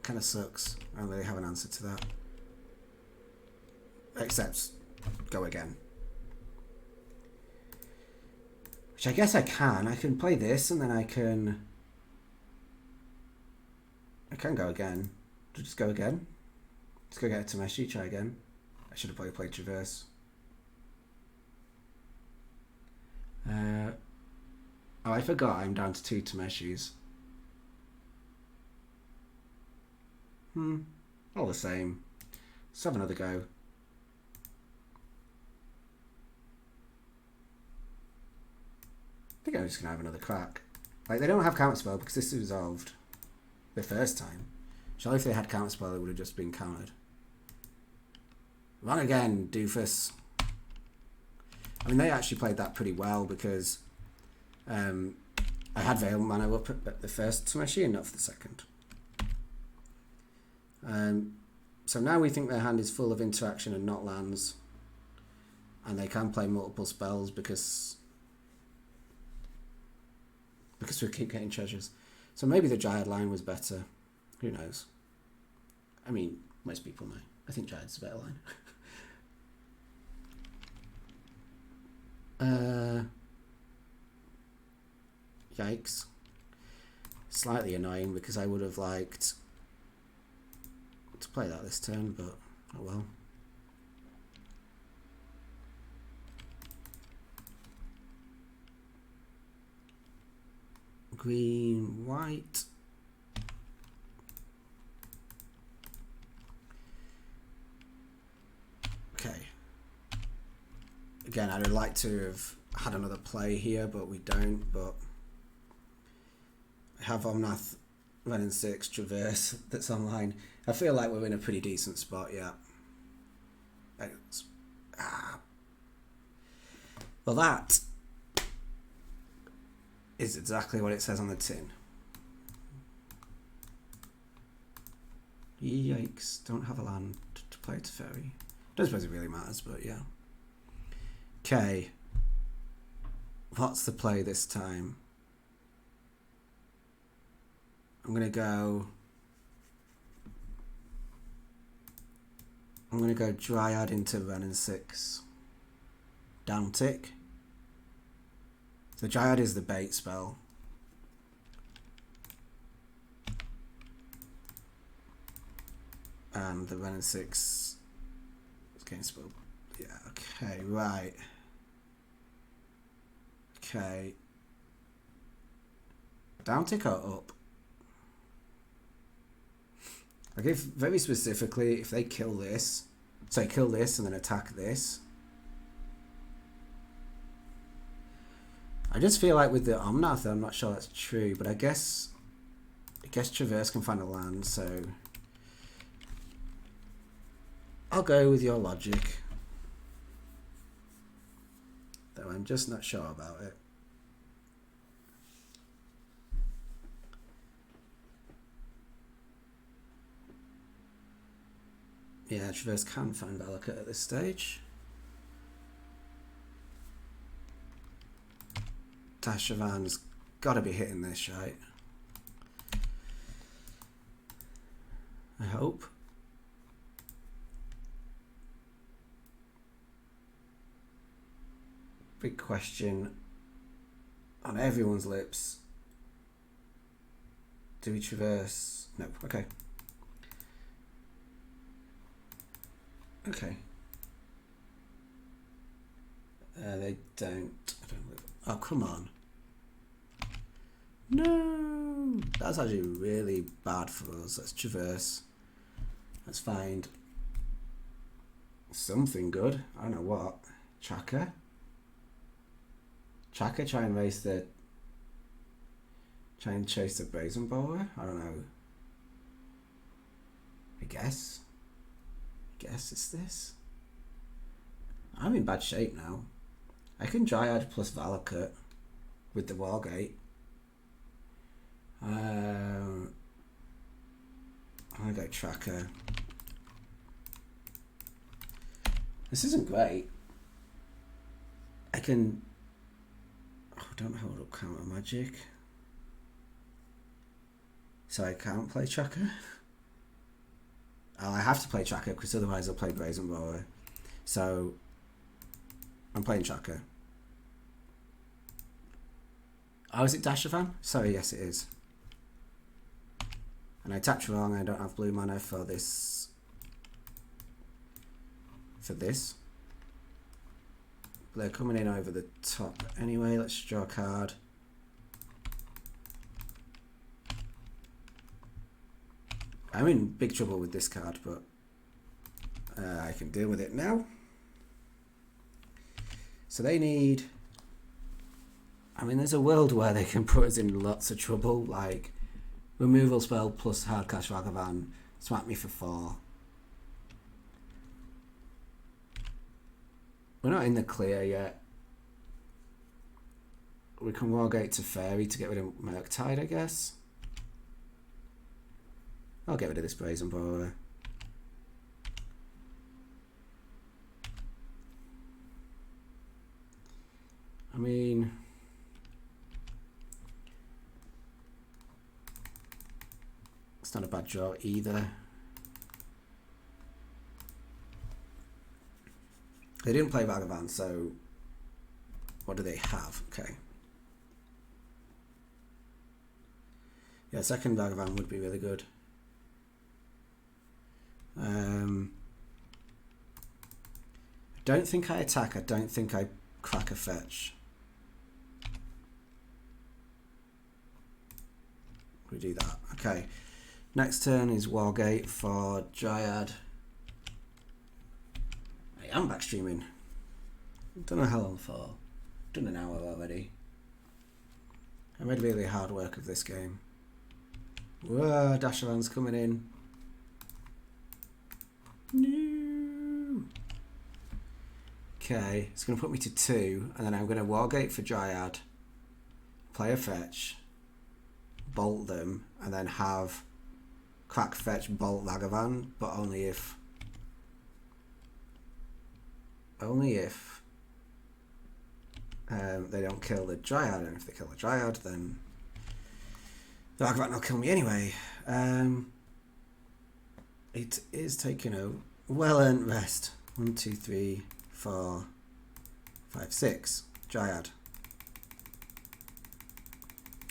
Kind of sucks. I don't really have an answer to that. Except go again. Which I guess I can. I can play this and then I can go again. Just go again. Let's go get a Tameshi, try again. I should have probably played Traverse. Oh, I forgot I'm down to 2 Tameshis. All the same. Let's have another go. I think I'm just going to have another crack. Like, they don't have counterspell because this is resolved the first time. Surely if they had counterspell, it would have just been countered. Run again, doofus. I mean, they actually played that pretty well because I had Veil mana up at the first Tameshi and not for the second. So now we think their hand is full of interaction and not lands. And they can play multiple spells because we keep getting treasures. So maybe the Dryad line was better. Who knows? I mean, most people know. I think Dryad's a better line. Yikes. Slightly annoying because I would have liked to play that this turn, but oh well. Green, white. Okay. Again, I'd like to have had another play here, but we don't. But I have Omnath, Wrenn and Six, Traverse that's online. I feel like we're in a pretty decent spot, yeah. Well, that is exactly what it says on the tin. Yikes, don't have a land to play Teferi. Don't suppose it really matters, but yeah. Okay. What's the play this time? I'm gonna go Dryad into Wrenn and Six. Down tick. So Dryad is the bait spell. And the Wrenn and Six is getting spelled. Yeah, okay, right. Okay. Down tick or up? Like if very specifically, if they kill this, so kill this and then attack this. I just feel like with the Omnath, I'm not sure that's true, but I guess Traverse can find a land, so I'll go with your logic. Though I'm just not sure about it. Yeah, Traverse can find Valakut at this stage. Tashavan's got to be hitting this, right? I hope. Big question on everyone's lips. Do we Traverse? No, okay. Okay. They don't. I don't. Oh, come on. No! That's actually really bad for us. Let's traverse. Let's find something good. I don't know what. Tracker? Tracker, try and race the... Try and chase the brazen bower? I don't know. I guess it's this. I'm in bad shape now. I can Dryad plus Valakut with the Wargate. I'm gonna go Tracker. This isn't great. I can... Oh, I don't hold up counter magic. So I can't play Tracker. Oh, I have to play Tracker because otherwise I'll play Brazen Bower. So I'm playing Tracker. Oh, is it Dashavan? Sorry, yes it is. And I tapped wrong, I don't have blue mana for this. For this. But they're coming in over the top anyway. Let's draw a card. I'm in big trouble with this card, but I can deal with it now. So they need... I mean, there's a world where they can put us in lots of trouble, like removal spell plus hard cash Ragavan, smack me for 4. We're not in the clear yet. We can Wargate Teferi to get rid of Murktide, I guess. I'll get rid of this Brazen Bower. I mean... It's not a bad draw either. They didn't play Vagavan, so what do they have? Okay. Yeah, second Vagavan would be really good. I don't think I attack. I don't think I crack a fetch. We do that. Okay. Next turn is Wargate for Dryad. I am back streaming. Don't know how long for. Done an hour already. I made really hard work of this game. Whoa, Dashavan's coming in. No. Okay, it's going to put me to 2, and then I'm going to Wargate for Dryad, play a fetch, bolt them, and then have crack fetch bolt Vagavan, but only if they don't kill the Dryad, and if they kill the Dryad, then the Vagavan will kill me anyway. It is taking a well-earned rest. 1, 2, 3, 4, 5, 6. Dryad.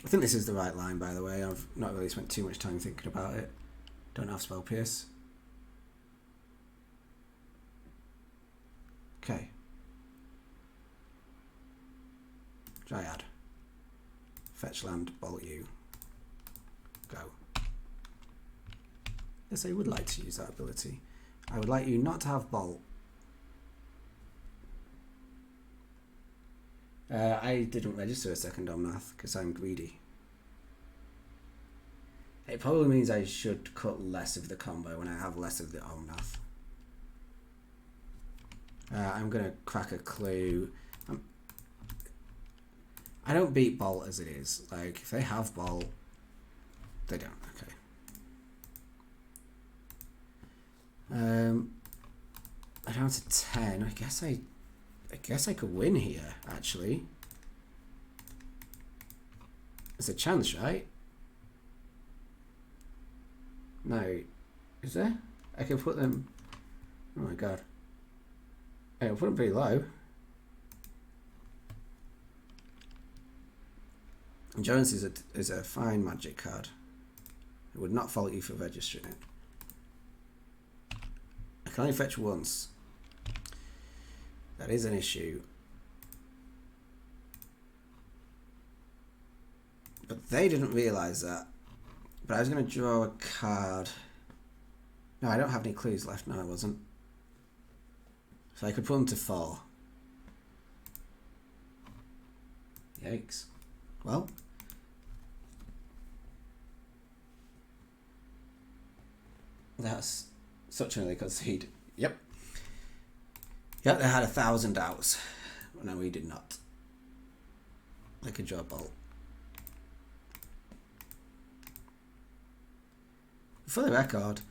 I think this is the right line, by the way. I've not really spent too much time thinking about it. Don't have Spell Pierce. Okay. Dryad. Fetch land, bolt you. Go. Yes, I would like to use that ability. I would like you not to have bolt. I didn't register a second Omnath because I'm greedy. It probably means I should cut less of the combo when I have less of the Omnath. I'm going to crack a clue. I don't beat bolt as it is. Like, if they have bolt, they don't. Okay. Down to 10. I guess I could win here, actually. There's a chance, right? No. Is there? I can put them... Oh my god. I can put them pretty low. Jones is a fine magic card. I would not fault you for registering it. I can only fetch once. That is an issue. But they didn't realise that. But I was going to draw a card. No, I don't have any clues left. No, I wasn't. So I could put them to 4. Yikes. Well. That's such an early concede. Yep. Yep, they had 1,000 outs. No, we did not. I could draw a bolt. For the record,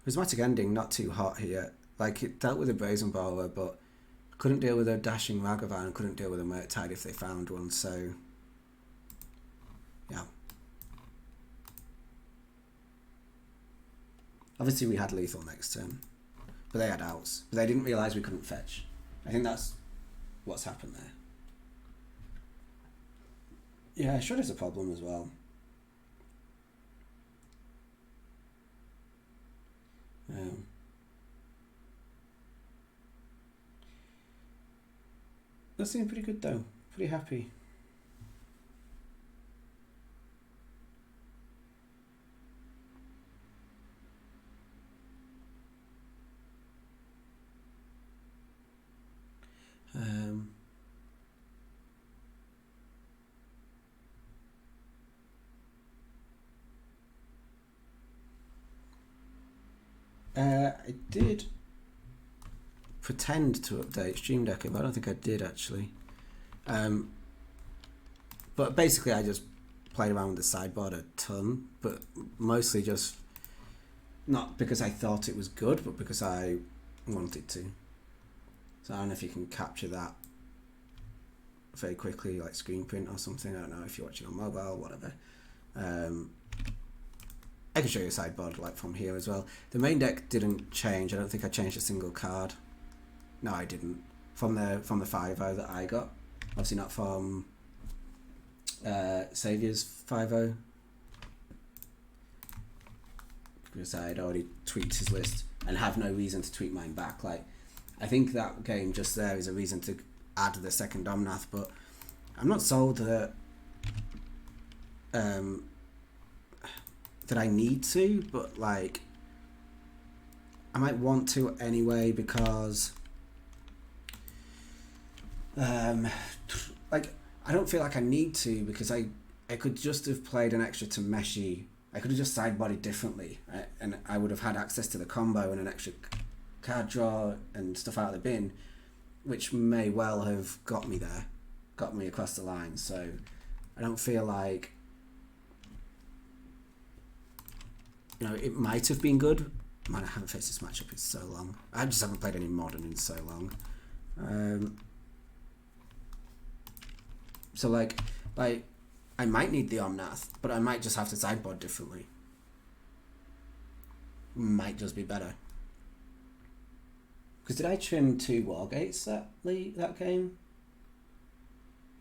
Prismatic Ending not too hot here. Like, it dealt with a Brazen Bowler, but couldn't deal with a Dashing Ragavan and couldn't deal with a Murktide if they found one, so... yeah. Obviously we had lethal next turn, but they had outs. But they didn't realise we couldn't fetch. I think that's what's happened there. Yeah, Shredder's a problem as well. That seemed pretty good though. Pretty happy. I did pretend to update Stream Deck, but I don't think I did actually. But basically I just played around with the sideboard a ton, but mostly just not because I thought it was good, but because I wanted to. So I don't know if you can capture that very quickly, like screen print or something. I don't know if you're watching on mobile, whatever. I can show you a sideboard like from here as well. The main deck didn't change. I don't think I changed a single card. No, I didn't. From the 5-0 that I got. Obviously not from Saviour's 5-0. Because I had already tweaked his list and have no reason to tweak mine back. Like, I think that game just there is a reason to add the second Omnath, but I'm not sold that that I need to, but like I might want to anyway because like I don't feel like I need to, because I could just have played an extra Tameshi. I could have just sideboarded differently, right? And I would have had access to the combo and an extra card draw and stuff out of the bin, which may well have got me there, got me across the line. So I don't feel like, you know, it might have been good. Man, I haven't faced this matchup in so long. I just haven't played any Modern in so long. So like I might need the Omnath, but I might just have to sideboard differently. Might just be better. Because did I trim 2 Wargates that game?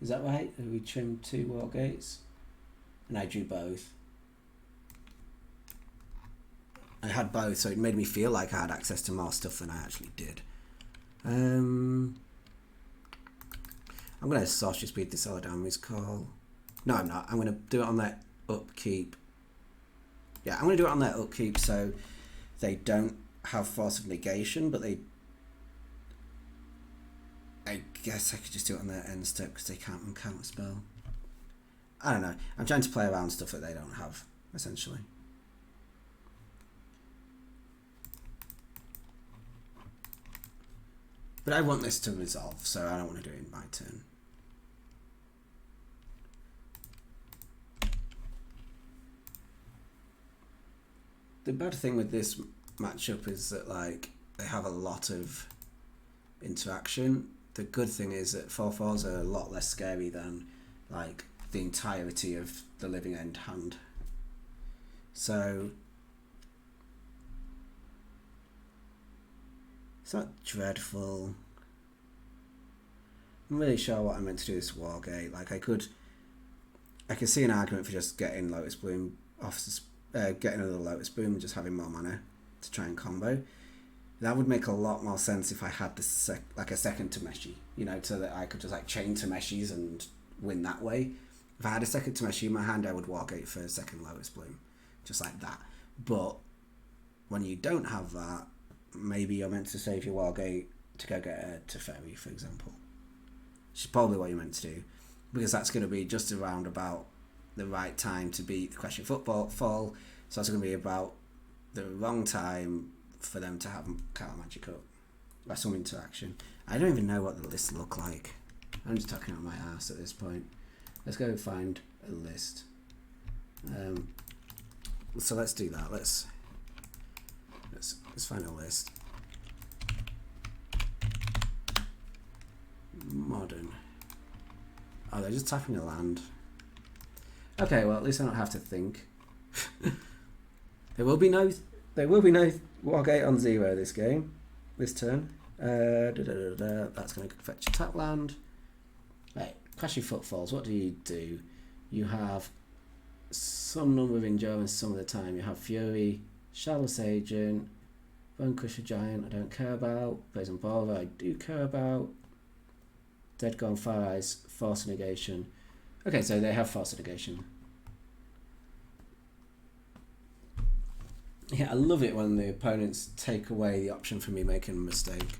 Is that right? Did we trim 2 Wargates? And I drew both. I had both, so it made me feel like I had access to more stuff than I actually did. I'm going to Sorcery Speed this Eladamri's call. No, I'm not. I'm going to do it on their upkeep. Yeah, I'm going to do it on their upkeep so they don't have Force of Negation, but they... I guess I could just do it on their end step because they can't uncounter spell. I don't know. I'm trying to play around stuff that they don't have, essentially. But I want this to resolve, so I don't want to do it in my turn. The bad thing with this matchup is that like they have a lot of interaction. The good thing is that 4/4s are a lot less scary than like the entirety of the living end hand. So it's not dreadful. I'm really sure what I meant to do this Wargate. Like I could see an argument for just getting Lotus Bloom off, getting another Lotus Bloom and just having more mana to try and combo. That would make a lot more sense if I had the like a second Tameshi, you know, so that I could just like chain Tameshis and win that way. If I had a second Tameshi in my hand, I would Wargate for a second Lotus Bloom, just like that. But when you don't have that, maybe you're meant to save your Wargate to go get a Teferi, for example. Which is probably what you're meant to do, because that's going to be just around about the right time to beat the Crashing Football Fall. So it's going to be about the wrong time for them to have Counter Magic up. Or some interaction. I don't even know what the lists look like. I'm just talking out my ass at this point. Let's go find a list. So let's do that. Let's find a list. Modern. Oh, they're just tapping a land. Okay, well at least I don't have to think. There will be no Wargate on 0 this turn. That's going to fetch a tap land. Right, Crashing Footfalls. What do? You have some number of endurance some of the time. You have Fury, Shadowless Agent, Bonecrusher Giant. I don't care about. Brazen Borer. I do care about. Dead Gone Far Eyes, Force Negation. Okay, so they have Force Negation. Yeah, I love it when the opponents take away the option for me making a mistake.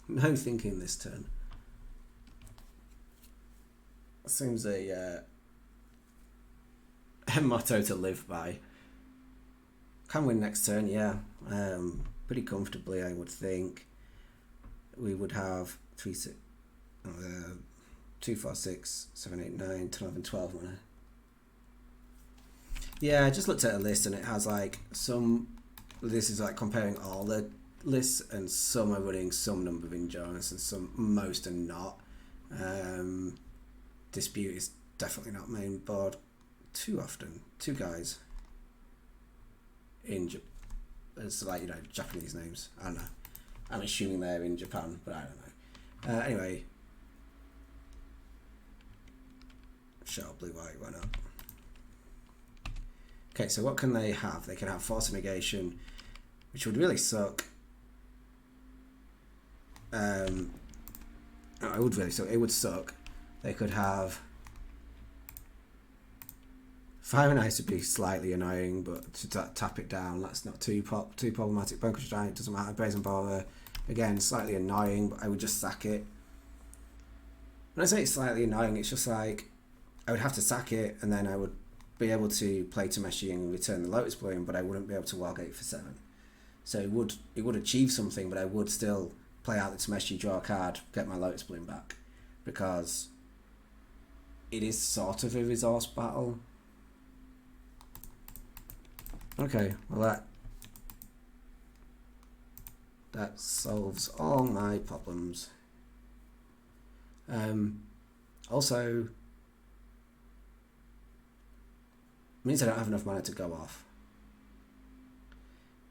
No thinking this turn. Seems a motto to live by. Can win next turn, yeah. Pretty comfortably, I would think. We would have 2, 4, 6, 7, 8, 9, 10, 11, 12 mana. Yeah, I just looked at a list and it has like this is like comparing all the lists, and some are running some number of endurance and most are not. Dispute is definitely not main board too often. 2 guys in it's like, you know, Japanese names. I don't know. I'm assuming they're in Japan, but I don't know. Anyway, sure, blue white, why not? Okay, so what can they have? They can have Force of Negation, which would really suck. It would really suck. It would suck. They could have Fire and Ice would be slightly annoying, but to tap it down, that's not too problematic. Bonecrusher Giant doesn't matter. Brazen Borer, again, slightly annoying, but I would just sack it. When I say it's slightly annoying, it's just like I would have to sack it, and then I would be able to play Tameshi and return the Lotus Bloom, but I wouldn't be able to Wargate for 7. So it would achieve something, but I would still play out the Tameshi, draw a card, get my Lotus Bloom back, because it is sort of a resource battle. Okay, well that solves all my problems. Also means I don't have enough mana to go off,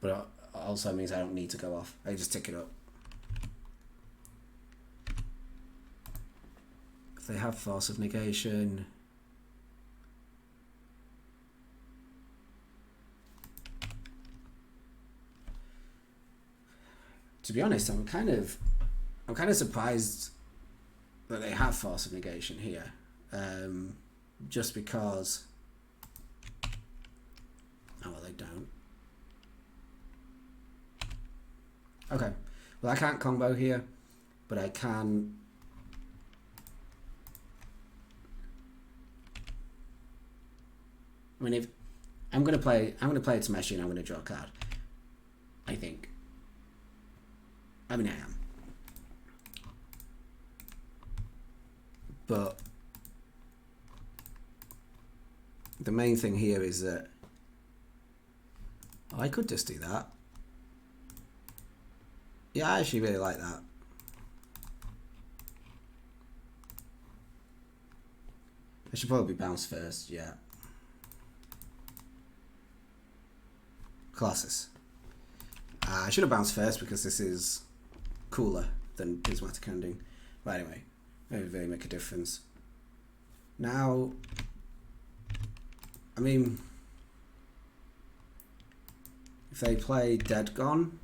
but it also means I don't need to go off. I just tick it up. If they have Force of Negation, to be honest, I'm kind of surprised that they have Force of Negation here, just because. Oh well, they don't. Okay, well I can't combo here, but I can. I mean, if I'm gonna play Tameshi and I'm gonna draw a card. I think. I mean, I am. But the main thing here is that I could just do that. Yeah, I actually really like that. I should probably bounce first, yeah. Colossus. I should have bounced first because this is cooler than Prismatic Ending. But anyway, it would really make a difference. Now, I mean, they play Dead Gone,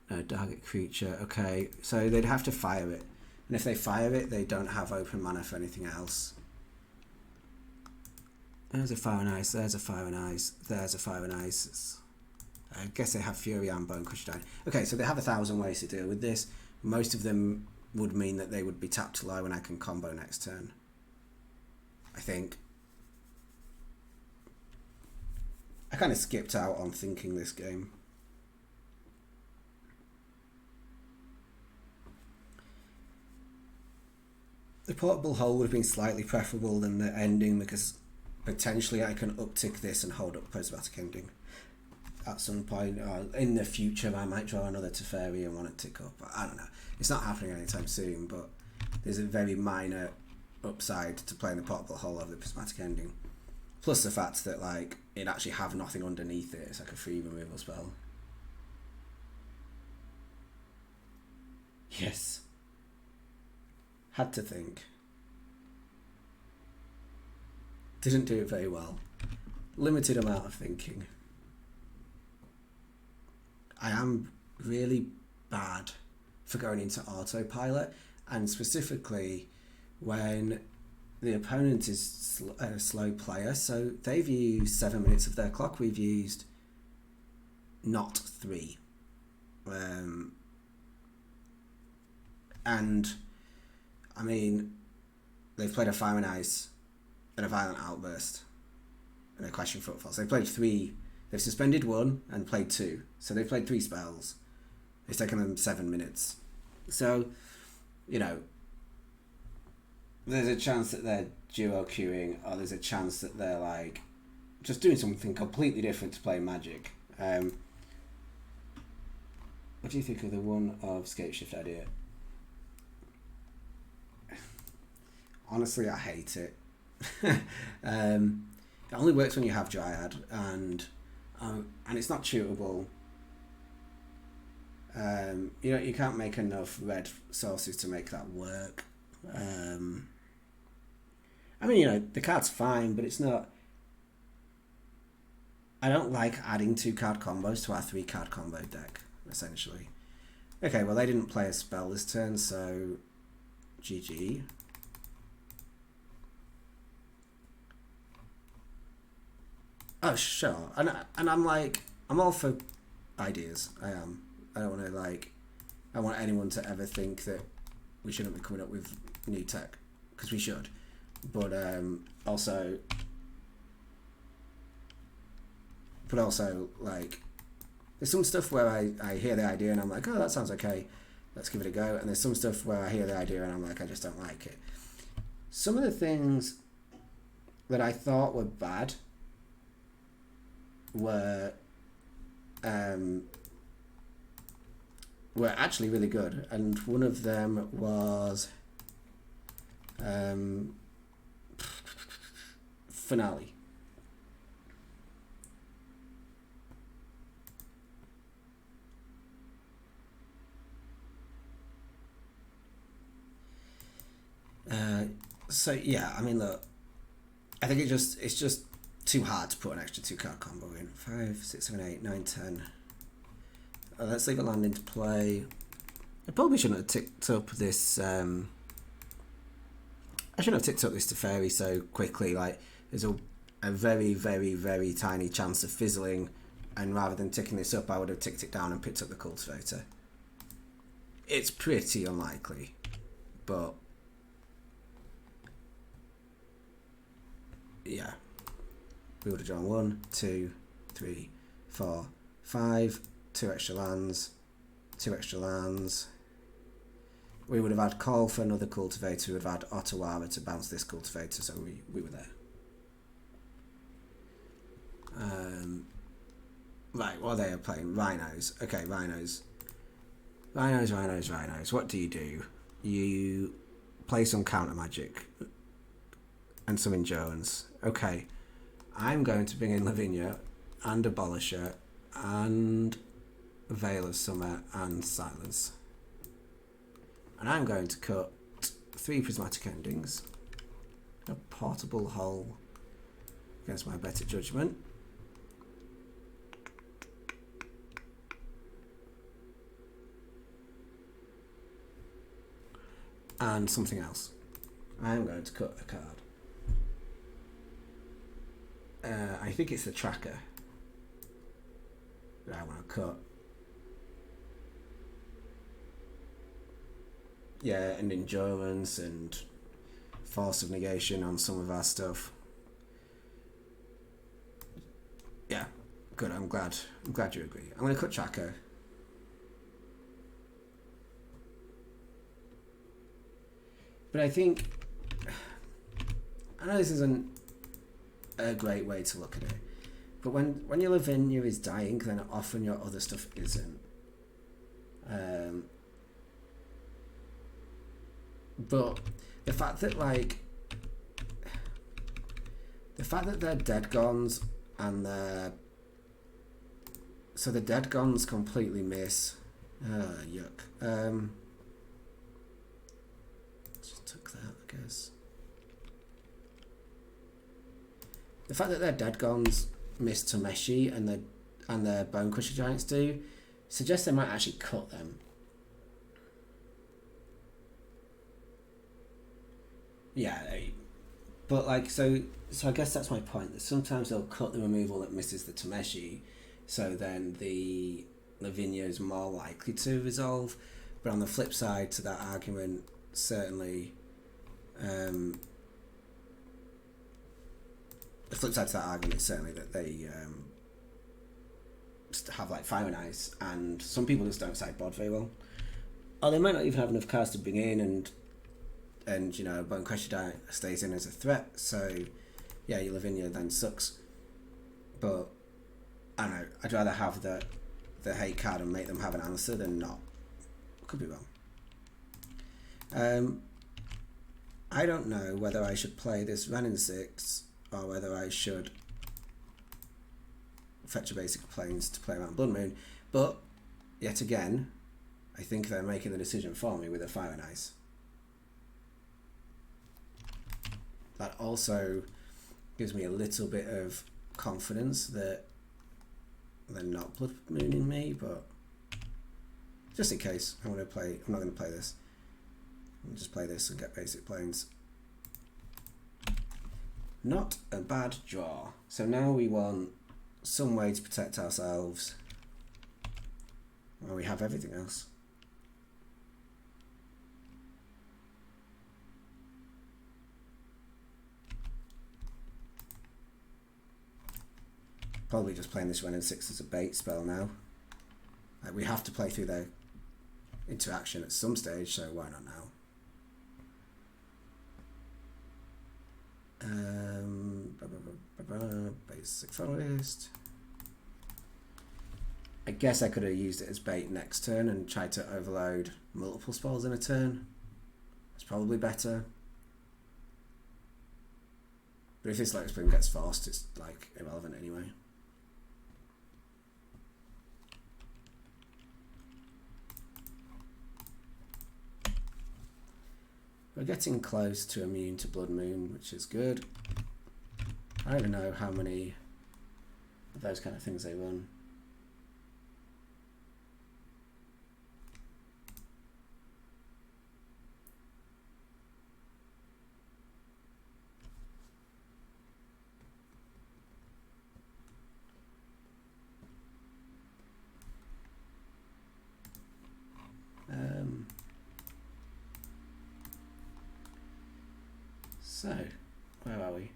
no target creature. Okay, so they'd have to fire it, and if they fire it, they don't have open mana for anything else. There's a Fire and Ice. There's a Fire and Ice. There's a Fire and Ice. I guess they have Fury and Bone Crusher down. Okay, so they have 1,000 ways to deal with this. Most of them would mean that they would be tapped to low and I can combo next turn. I think. I kind of skipped out on thinking this game. The Portable Hole would have been slightly preferable than the ending because potentially I can uptick this and hold up Prismatic Ending. At some point in the future I might draw another Teferi and want to tick up. I don't know. It's not happening anytime soon, but there's a very minor upside to playing the Portable Hole over the Prismatic Ending. Plus the fact that like it actually have nothing underneath it. It's like a free removal spell. Yes. Had to think. Didn't do it very well. Limited amount of thinking. I am really bad for going into autopilot, and specifically when the opponent is a slow player. So they've used 7 minutes of their clock. We've used not 3. And I mean, they've played a Fire and Ice and a Violent Outburst and a Crashing Footfalls. They've played 3. They've suspended 1 and played 2. So they've played 3 spells. It's taken them 7 minutes. So, you know, there's a chance that they're duo queuing, or there's a chance that they're like just doing something completely different to play Magic. What do you think of the one of Scapeshift idea? Honestly, I hate it. It only works when you have Dryad, and it's not shootable. You know, you can't make enough red sources to make that work. I mean, you know, the card's fine, but it's not. I don't like adding 2-card combos to our 3-card combo deck, essentially. Okay, well, they didn't play a spell this turn, so GG. Oh, sure. And I'm like, I'm all for ideas. I am. I don't want to, like, I want anyone to ever think that we shouldn't be coming up with new tech, because we should. But also, like, there's some stuff where I hear the idea and I'm like, oh, that sounds okay, let's give it a go. And there's some stuff where I hear the idea and I'm like, I just don't like it. Some of the things that I thought were bad were actually really good, and one of them was Finale. So yeah, I mean, look, I think it's just too hard to put an extra 2-card combo in. 5, 6, 7, 8, 9, 10. Let's leave a land into play. I probably shouldn't have ticked up this. I shouldn't have ticked up this Teferi so quickly. Like, there's a very, very, very tiny chance of fizzling, and rather than ticking this up, I would have ticked it down and picked up the Cultivator. It's pretty unlikely, but yeah. We would have drawn 1, 2, 3, 4, 5, 2 extra lands, 2 extra lands. We would have had call for another Cultivator. We would have had Otawara to bounce this Cultivator, so we were there. Right, what are they playing? Rhinos. Okay, Rhinos. Rhinos. What do? You play some counter magic and some endurance. Okay. I'm going to bring in Lavinia and Abolisher and Veil of Summer and Silence. And I'm going to cut 3 Prismatic Endings, a Portable Hole against my better judgment. and something else. I'm going to cut a card. I think it's the tracker that I want to cut. Yeah, and endurance and force of negation on some of our stuff. Yeah, good. I'm glad you agree. I'm going to cut tracker. But I think, I know this isn't a great way to look at it, but when your Lavinia is dying, then often your other stuff isn't. But the fact that they're dead gons and so the dead gons completely miss. Yuck. Just took that, I guess. The fact that their dead gons miss Tameshi and their Bone Crusher Giants do suggests they might actually cut them. Yeah, but like so I guess that's my point. That sometimes they'll cut the removal that misses the Tameshi, so then the Lavinia is more likely to resolve. But on the flip side to that argument, certainly, the flip side to that argument is certainly that they have like Fire and Ice, and some people just don't sideboard very well, or they might not even have enough cards to bring in, and you know, Bone Crusher Giant stays in as a threat, so yeah, your Lavinia then sucks. But I don't know, I'd rather have the hate card and make them have an answer than not. Could be wrong. I don't know whether I should play this Wrenn and Six or whether I should fetch a basic planes to play around Blood Moon, but yet again, I think they're making the decision for me with a Fire and Ice. That also gives me a little bit of confidence that they're not Blood Mooning me, but just in case, I'm not going to play this. I'll just play this and get basic planes. Not a bad draw. So now we want some way to protect ourselves. Well, we have everything else. Probably just playing this Wrenn and Six as a bait spell now. Like, we have to play through their interaction at some stage, so why not now? Basic Forest. I guess I could have used it as bait next turn and tried to overload multiple spells in a turn. It's probably better. But if this Lotus Bloom gets forced, it's like irrelevant anyway. We're getting close to immune to Blood Moon, which is good. I don't even know how many of those kind of things they run. So, where are we?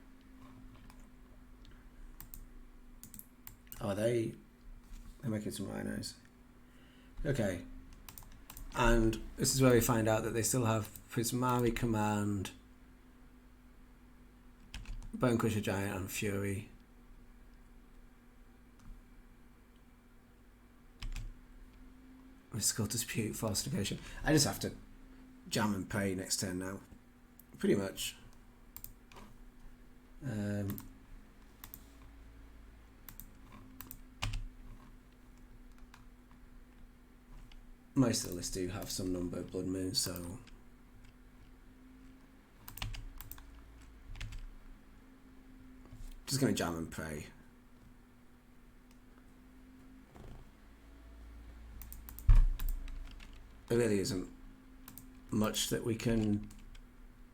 Oh, they're making some rhinos. Okay. And this is where we find out that they still have Prismatic Command, Bone Crusher Giant and Fury. Mystical Dispute, Force Negation. I just have to jam and pray next turn now. Pretty much. Most of the lists do have some number of Blood Moons, so just going to jam and pray. There really isn't much that we can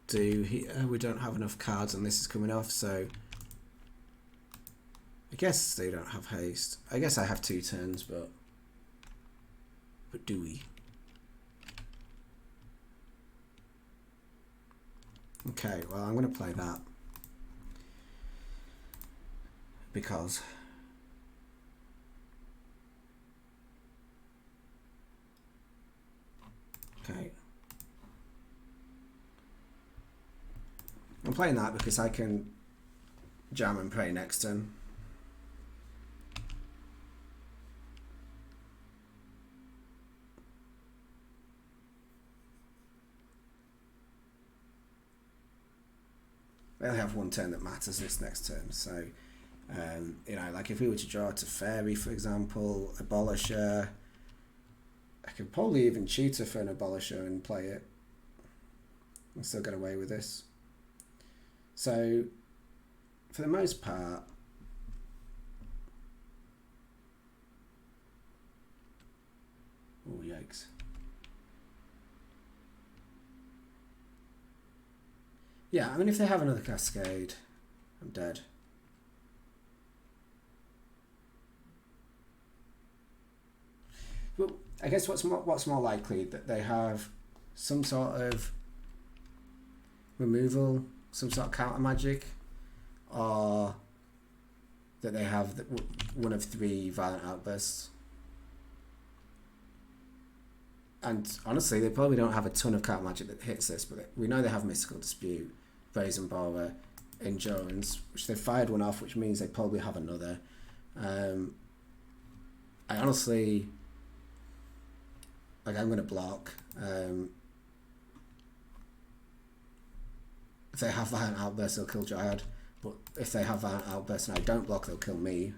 do here. We don't have enough cards and this is coming off, so I guess they don't have haste. I guess I have 2 turns, but do we? Okay, well, I'm going to play that because okay, I'm playing that because I can jam and pray next turn. They only have 1 turn that matters this next turn, so you know, like if we were to draw Teferi, for example, Abolisher, I could probably even tutor for an Abolisher and play it and still get away with this. So for the most part, oh yikes. Yeah, I mean, if they have another Cascade, I'm dead. Well, I guess what's more likely, that they have some sort of removal, some sort of counter magic, or that they have one of 3 violent outbursts. And honestly, they probably don't have a ton of counter magic that hits this, but we know they have Mystical Dispute, Brazen Borer, Endurance, which they fired one off, which means they probably have another. I honestly, like, I'm going to block. If they have Violent Outburst, they'll kill Dryad, but if they have Violent Outburst and I don't block, they'll kill me.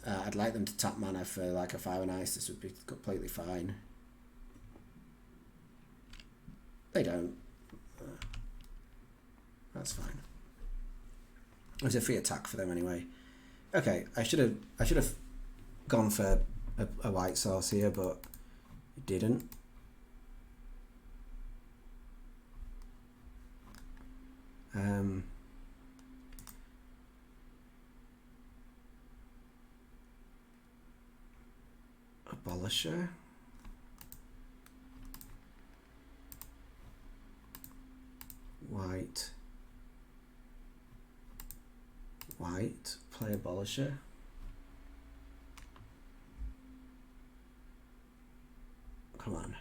I'd like them to tap mana for like a Fire and Ice. This would be completely fine. They don't. That's fine. It was a free attack for them anyway. Okay, I should have gone for a white source here, but it didn't. Abolisher. White. White. Play Abolisher. Come on.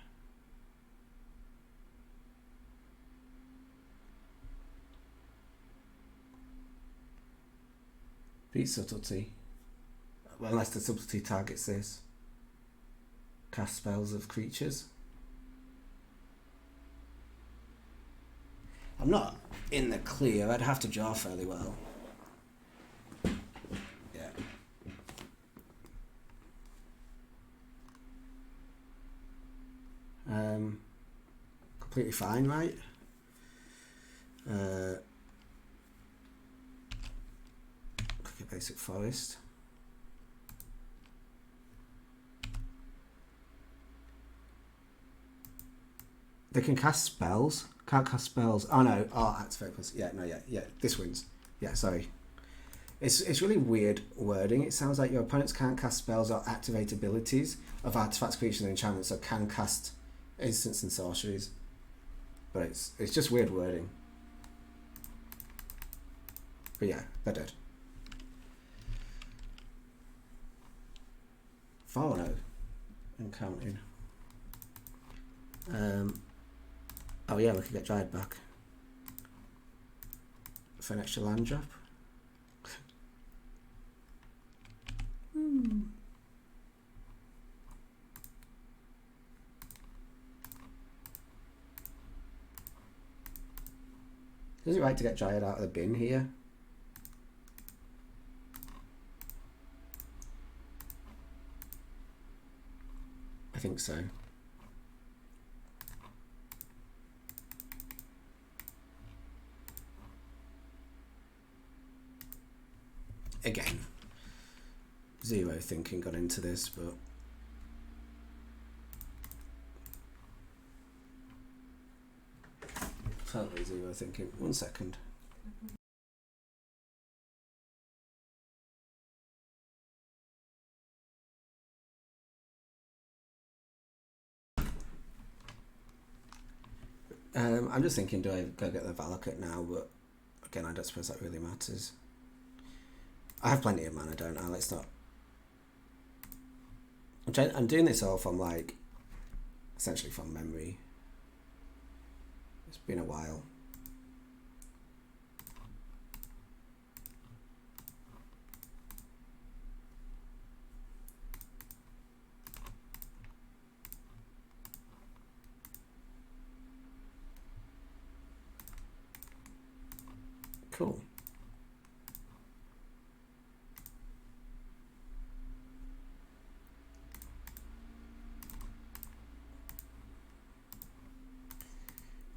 Beat Subtlety. Well, unless the Subtlety targets this. Cast spells of creatures. I'm not in the clear. I'd have to draw fairly well. Yeah. Completely fine, right? Click a basic forest. They can cast spells. Can't cast spells. Oh no. Oh, activate plus. Yeah, no, yeah. This wins. Yeah, sorry. It's really weird wording. It sounds like your opponents can't cast spells or activate abilities of artifacts, creatures, and enchantments, so can cast instants and sorceries. But it's just weird wording. But yeah, they're dead. 4-0 and counting. Oh yeah, we could get Dryad back for an extra land drop. Is it right to get Dryad out of the bin here? I think so. Again, zero thinking got into this, but totally zero thinking. 1 second. I'm just thinking, do I go get the Valakut now? But again, I don't suppose that really matters. I have plenty of mana, don't I? Let's not. I'm doing this all from like, essentially from memory. It's been a while. Cool.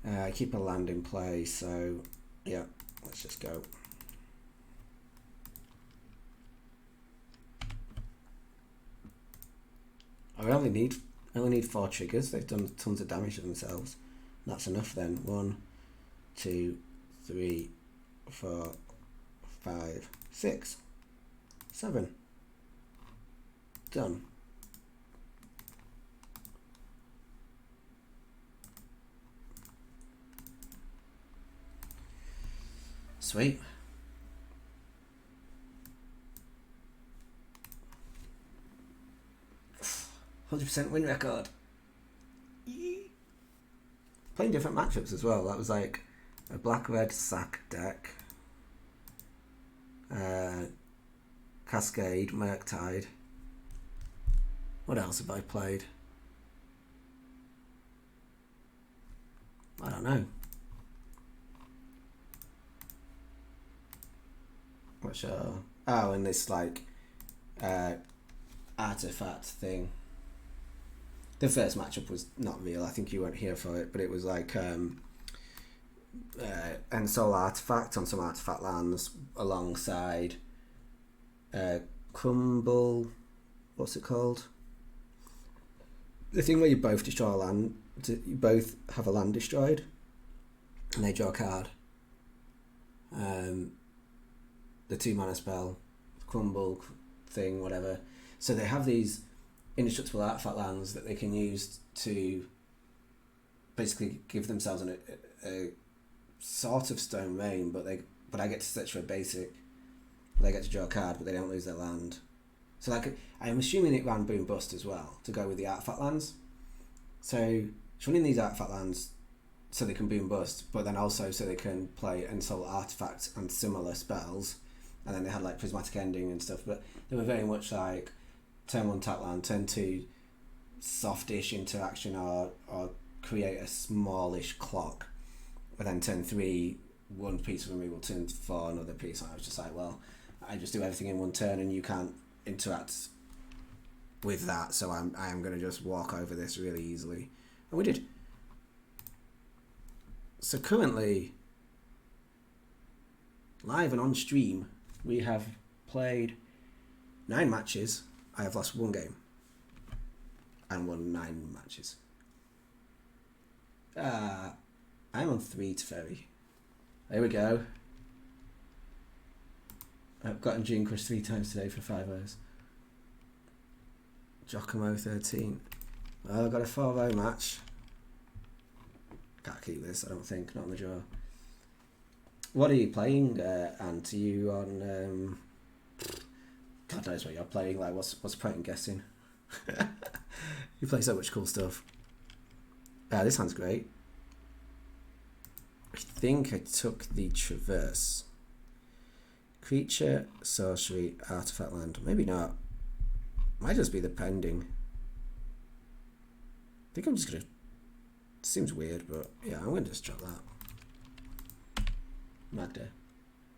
I keep a land in play, so yeah, let's just go. I only need 4 triggers. They've done tons of damage to themselves. That's enough then. 1, 2, 3, 4, 5, 6, 7. Done. Sweet. 100% win record. Playing different matchups as well. That was like a black-red sack deck. Cascade, Murktide. What else have I played? I don't know. Not sure. Oh, and this like artifact thing. The first matchup was not real. I think you weren't here for it, but it was like Ensoul Artifact on some artifact lands alongside Crumble. What's it called? The thing where you both destroy a land. You both have a land destroyed, and they draw a card. The 2 mana spell, Crumble thing, whatever. So they have these indestructible artifact lands that they can use to basically give themselves a sort of stone rain, but I get to search for a basic. They get to draw a card, but they don't lose their land. So like, I'm assuming it ran Boom Bust as well to go with the artifact lands. So it's running these artifact lands so they can Boom Bust, but then also so they can play Ensoul Artifact and similar spells. And then they had like Prismatic Ending and stuff, but they were very much like turn 1 tap land, turn 2 softish interaction or create a smallish clock, and then turn 3 1 piece of removal, turn 4 another piece. And I was just like, well, I just do everything in 1 turn and you can't interact with that, so I'm going to just walk over this really easily. And we did. So currently, live and on stream, we have played 9 matches. I have lost 1 game and won 9 matches. I'm on 3 Teferi. There we go. I've gotten Gene Crush 3 times today for 5 hours. Giacomo 13. Well, I've got a 4-0 match. Can't keep this, I don't think. Not on the draw. What are you playing, Ant? Are you on... God knows what you're playing. Like, what's the point in guessing? You play so much cool stuff. This one's great. I think I took the Traverse. Creature, sorcery, artifact land. Maybe not. Might just be the pending. I think I'm just gonna... Seems weird, but yeah, I'm gonna just drop that. Magda.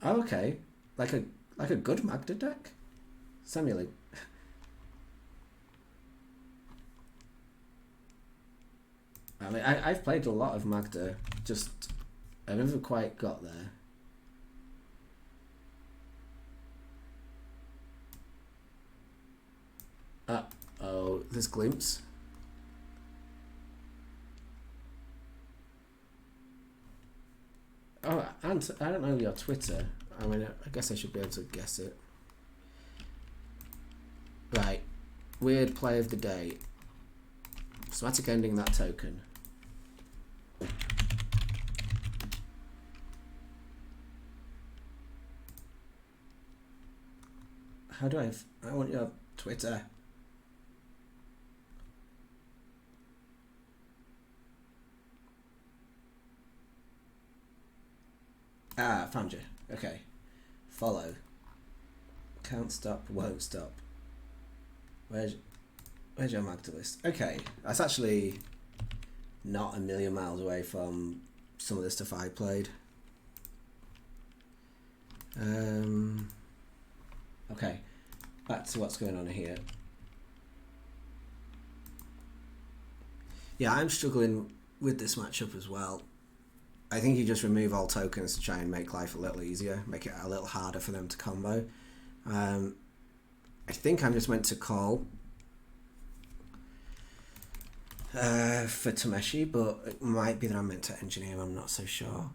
Oh, okay. Like a good Magda deck? Samueling. I mean, I've played a lot of Magda, just I never quite got there. Oh, there's Glimpse. Oh, and I don't know your Twitter. I mean, I guess I should be able to guess it. Right. Weird play of the day. Prismatic Ending that token. How do I want your Twitter. Ah, found you. Okay. Follow. Can't stop, won't stop. Where's your Magdalist? Okay, that's actually not a million miles away from some of the stuff I played. Okay, back to what's going on here. Yeah, I'm struggling with this matchup as well. I think you just remove all tokens to try and make life a little easier, make it a little harder for them to combo. I think I'm just meant to call for Tameshi, but it might be that I'm meant to engineer, I'm not so sure.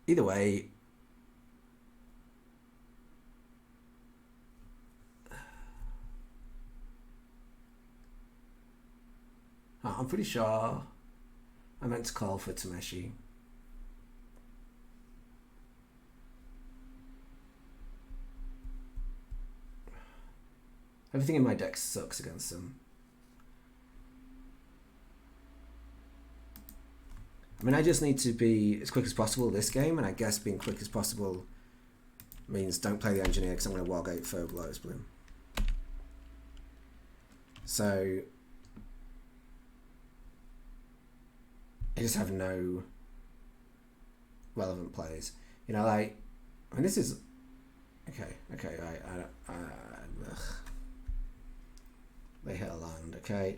Either way, I'm pretty sure I meant to call for Tameshi. Everything in my deck sucks against them. I mean, I just need to be as quick as possible this game, and I guess being quick as possible means don't play the engineer because I'm going to Wargate for Lotus Bloom. So I just have no relevant plays. You know, like, I mean, this is okay. They hit a land. Okay.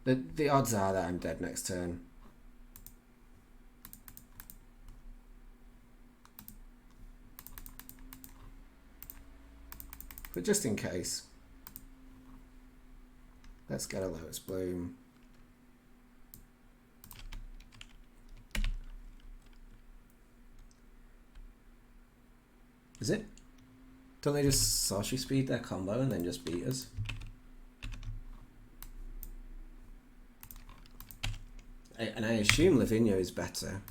The odds are that I'm dead next turn. But just in case, let's get a Lotus Bloom. Is it? Don't they just sorcery speed their combo and then just beat us? And I assume Lavinia is better.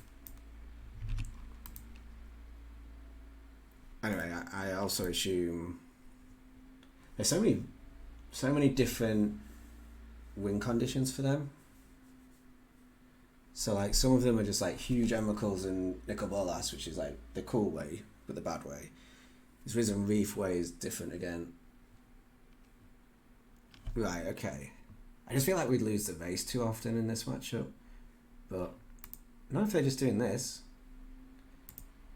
Anyway, I also assume there's so many different win conditions for them. So like some of them are just like huge Emrakles and Nicol Bolas, which is like the cool way, but the bad way. This Risen Reef way is different again. Right, okay. I just feel like we'd lose the vase too often in this matchup. But not if they're just doing this.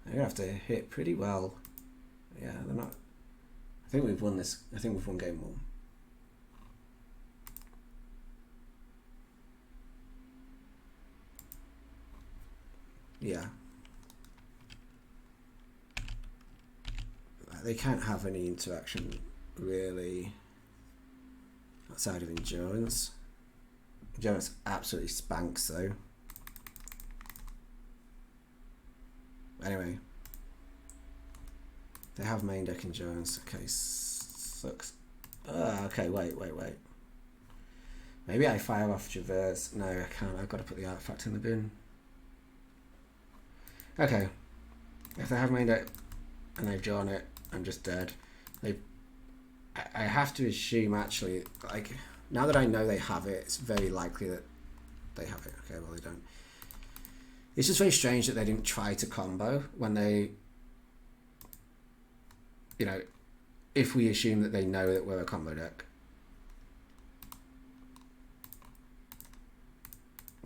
They're gonna have to hit pretty well. Yeah, they're not. I think we've won this. I think we've won game one. Yeah. They can't have any interaction really outside of endurance. Endurance absolutely spanks though. Anyway, they have main deck endurance. Okay, sucks. Okay, wait. Maybe I fire off Traverse. No, I can't. I've got to put the artifact in the bin. Okay, if they have main deck and they've drawn it, I'm just dead. I have to assume actually, like, now that I know they have it, it's very likely that they have it. Okay, well they don't. It's just very strange that they didn't try to combo when they, you know, if we assume that they know that we're a combo deck,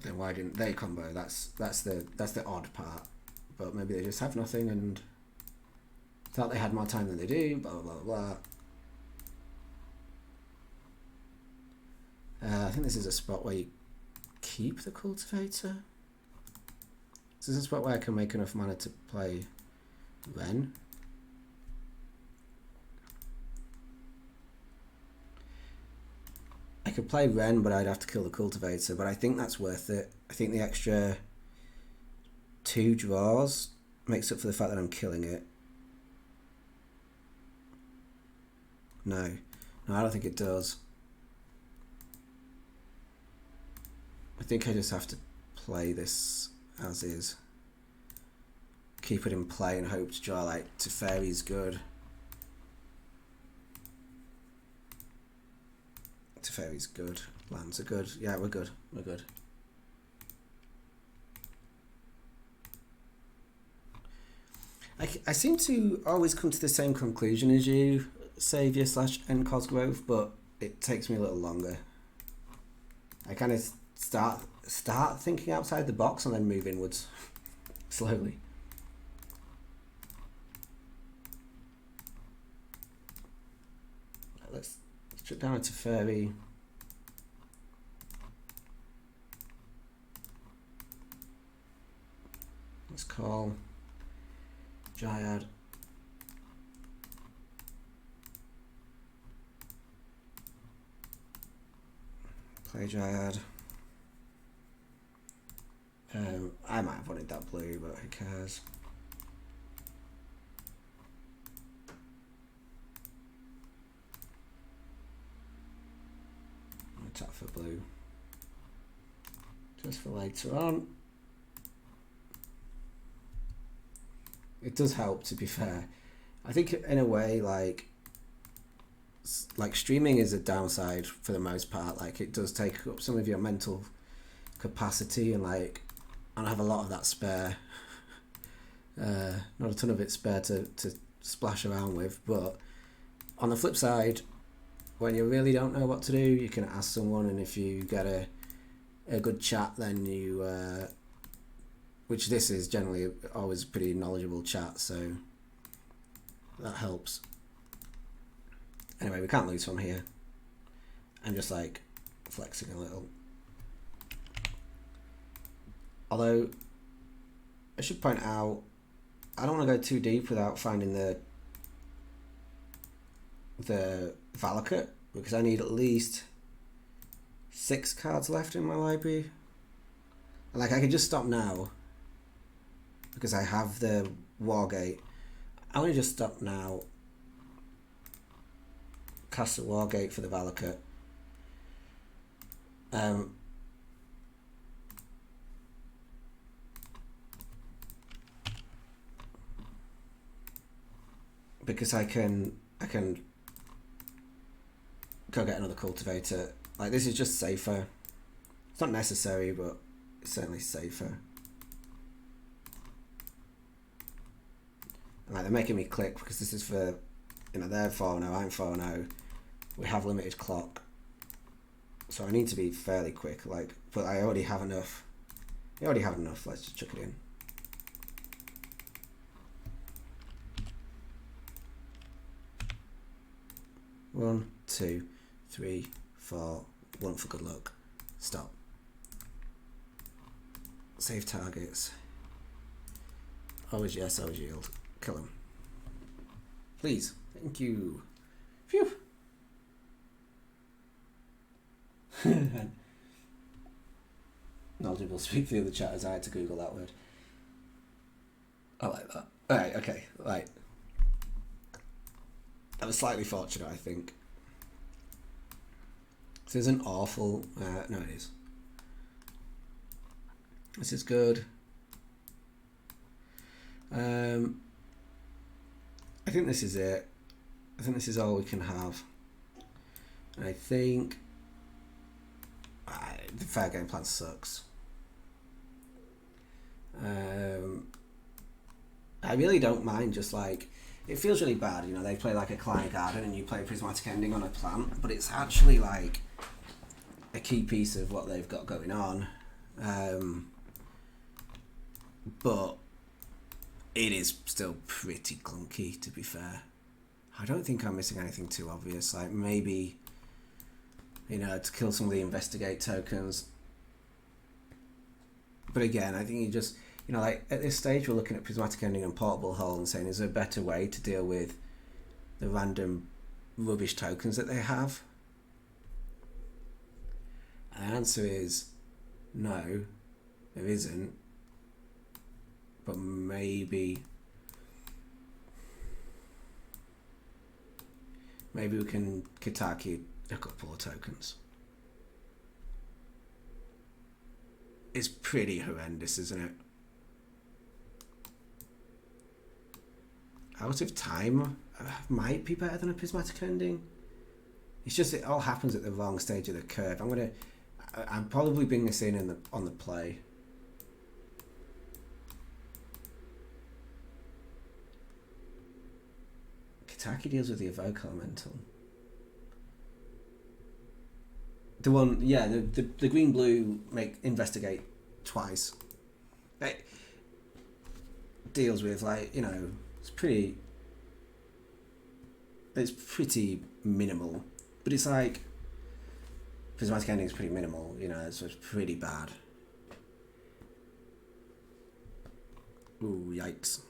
then why didn't they combo? That's the odd part. But maybe they just have nothing and thought they had more time than they do, blah, blah, blah. I think this is a spot where you keep the Cultivator. This is a spot where I can make enough mana to play Wrenn. I could play Wrenn, but I'd have to kill the Cultivator, but I think that's worth it. I think the extra 2 draws makes up for the fact that I'm killing it. No, I don't think it does. I think I just have to play this as is. Keep it in play and hope to draw like Teferi's good. Teferi's good. Lands are good. Yeah, we're good. We're good. I seem to always come to the same conclusion as you, Saviour / End Cosgrove, but it takes me a little longer. I kind of start thinking outside the box and then move inwards slowly. Let's strip down a Teferi. Let's call Dryad. Play Dryad. I might have wanted that blue, but who cares? I'll tap for blue. Just for later on. It does help, to be fair. I think in a way, like streaming is a downside for the most part. Like, it does take up some of your mental capacity, and like I don't have a lot of that spare. Not a ton of it spare to splash around with. But on the flip side, when you really don't know what to do, you can ask someone, and if you get a good chat, then you which this is generally always a pretty knowledgeable chat, so that helps. Anyway, we can't lose from here. I'm just like flexing a little. Although I should point out, I don't want to go too deep without finding the Valakut, because I need at least 6 cards left in my library. Like, I could just stop now because I have the Wargate. I want to just stop now, cast the Wargate for the Valakut. Because I can go get another Cultivator. Like, this is just safer. It's not necessary, but it's certainly safer. And like, they're making me click because this is for, you know, they're 4-0, I'm 4-0. We have limited clock, so I need to be fairly quick. Like, but I already have enough. I already have enough. Let's just chuck it in. One, 2, 3, 4. 1 for good luck. Stop. Save targets. Always yes, always yield. Kill him. Please. Thank you. Phew. Knowledgeable speak for the other chatters. I had to Google that word. I like that. Alright, okay. Right. I was slightly fortunate, I think. This isn't awful. No, it is. This is good. I think this is it. I think this is all we can have. And I think the fair game plan sucks. I really don't mind just like, it feels really bad, you know, they play like a Client Garden and you play Prismatic Ending on a plant, but it's actually like a key piece of what they've got going on. But it is still pretty clunky, to be fair. I don't think I'm missing anything too obvious, like maybe, you know, to kill some of the Investigate tokens. But again, I think you just, you know, like at this stage we're looking at Prismatic Ending and Portable Hole and saying, is there a better way to deal with the random rubbish tokens that they have? And the answer is no, there isn't. but maybe we can Kitaki a couple of tokens. It's pretty horrendous, isn't it? Out of Time might be better than a Prismatic Ending. It's just it all happens at the wrong stage of the curve. I'm probably bring this in on the play. Kitaki deals with the Evoke Elemental. The one, yeah, the green blue investigate twice. It deals with, like, you know, it's pretty minimal, but it's like Prismatic Ending is pretty minimal, you know, so it's pretty bad. Ooh, yikes.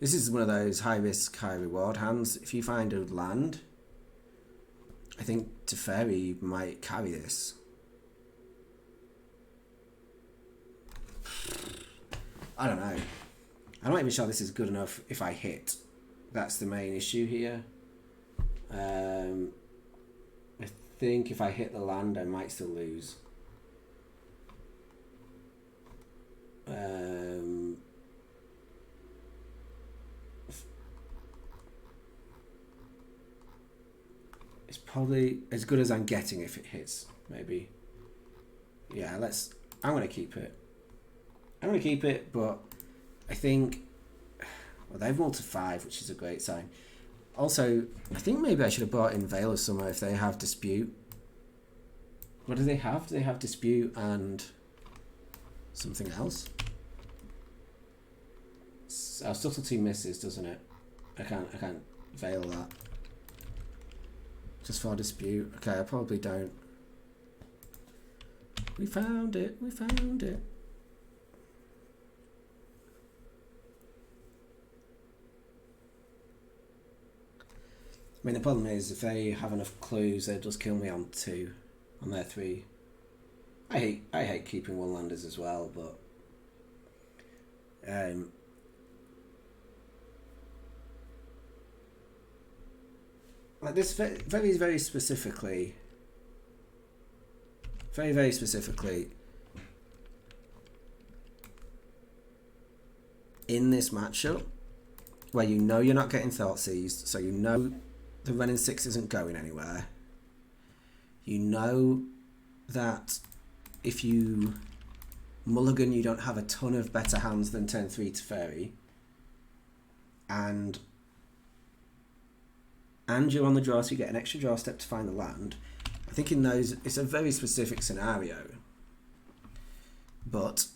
This is one of those high risk, high reward hands. If you find a land, I think Teferi might carry this. I don't know. I'm not even sure this is good enough if I hit. That's the main issue here. I think if I hit the land, I might still lose. It's probably as good as I'm getting if it hits, maybe. Yeah, I'm going to keep it. But I think, well, they've rolled to 5, which is a great sign. Also, I think maybe I should have brought in Veil of Summer if they have Dispute. What do they have? Do they have Dispute and something else? Our Subtlety misses, doesn't it? I can't veil that. Just for Dispute. Okay, I probably don't. We found it. I mean, the problem is if they have enough clues, they'll just kill me on 2, on their 3. I hate keeping one-landers as well, but like this very specifically, in this matchup, where you know you're not getting Thought Seized, so you know the Wrenn and Six isn't going anywhere. You know that if you mulligan, you don't have a ton of better hands than turn 3 Teferi. And you're on the draw, so you get an extra draw step to find the land. I think in those, it's a very specific scenario, but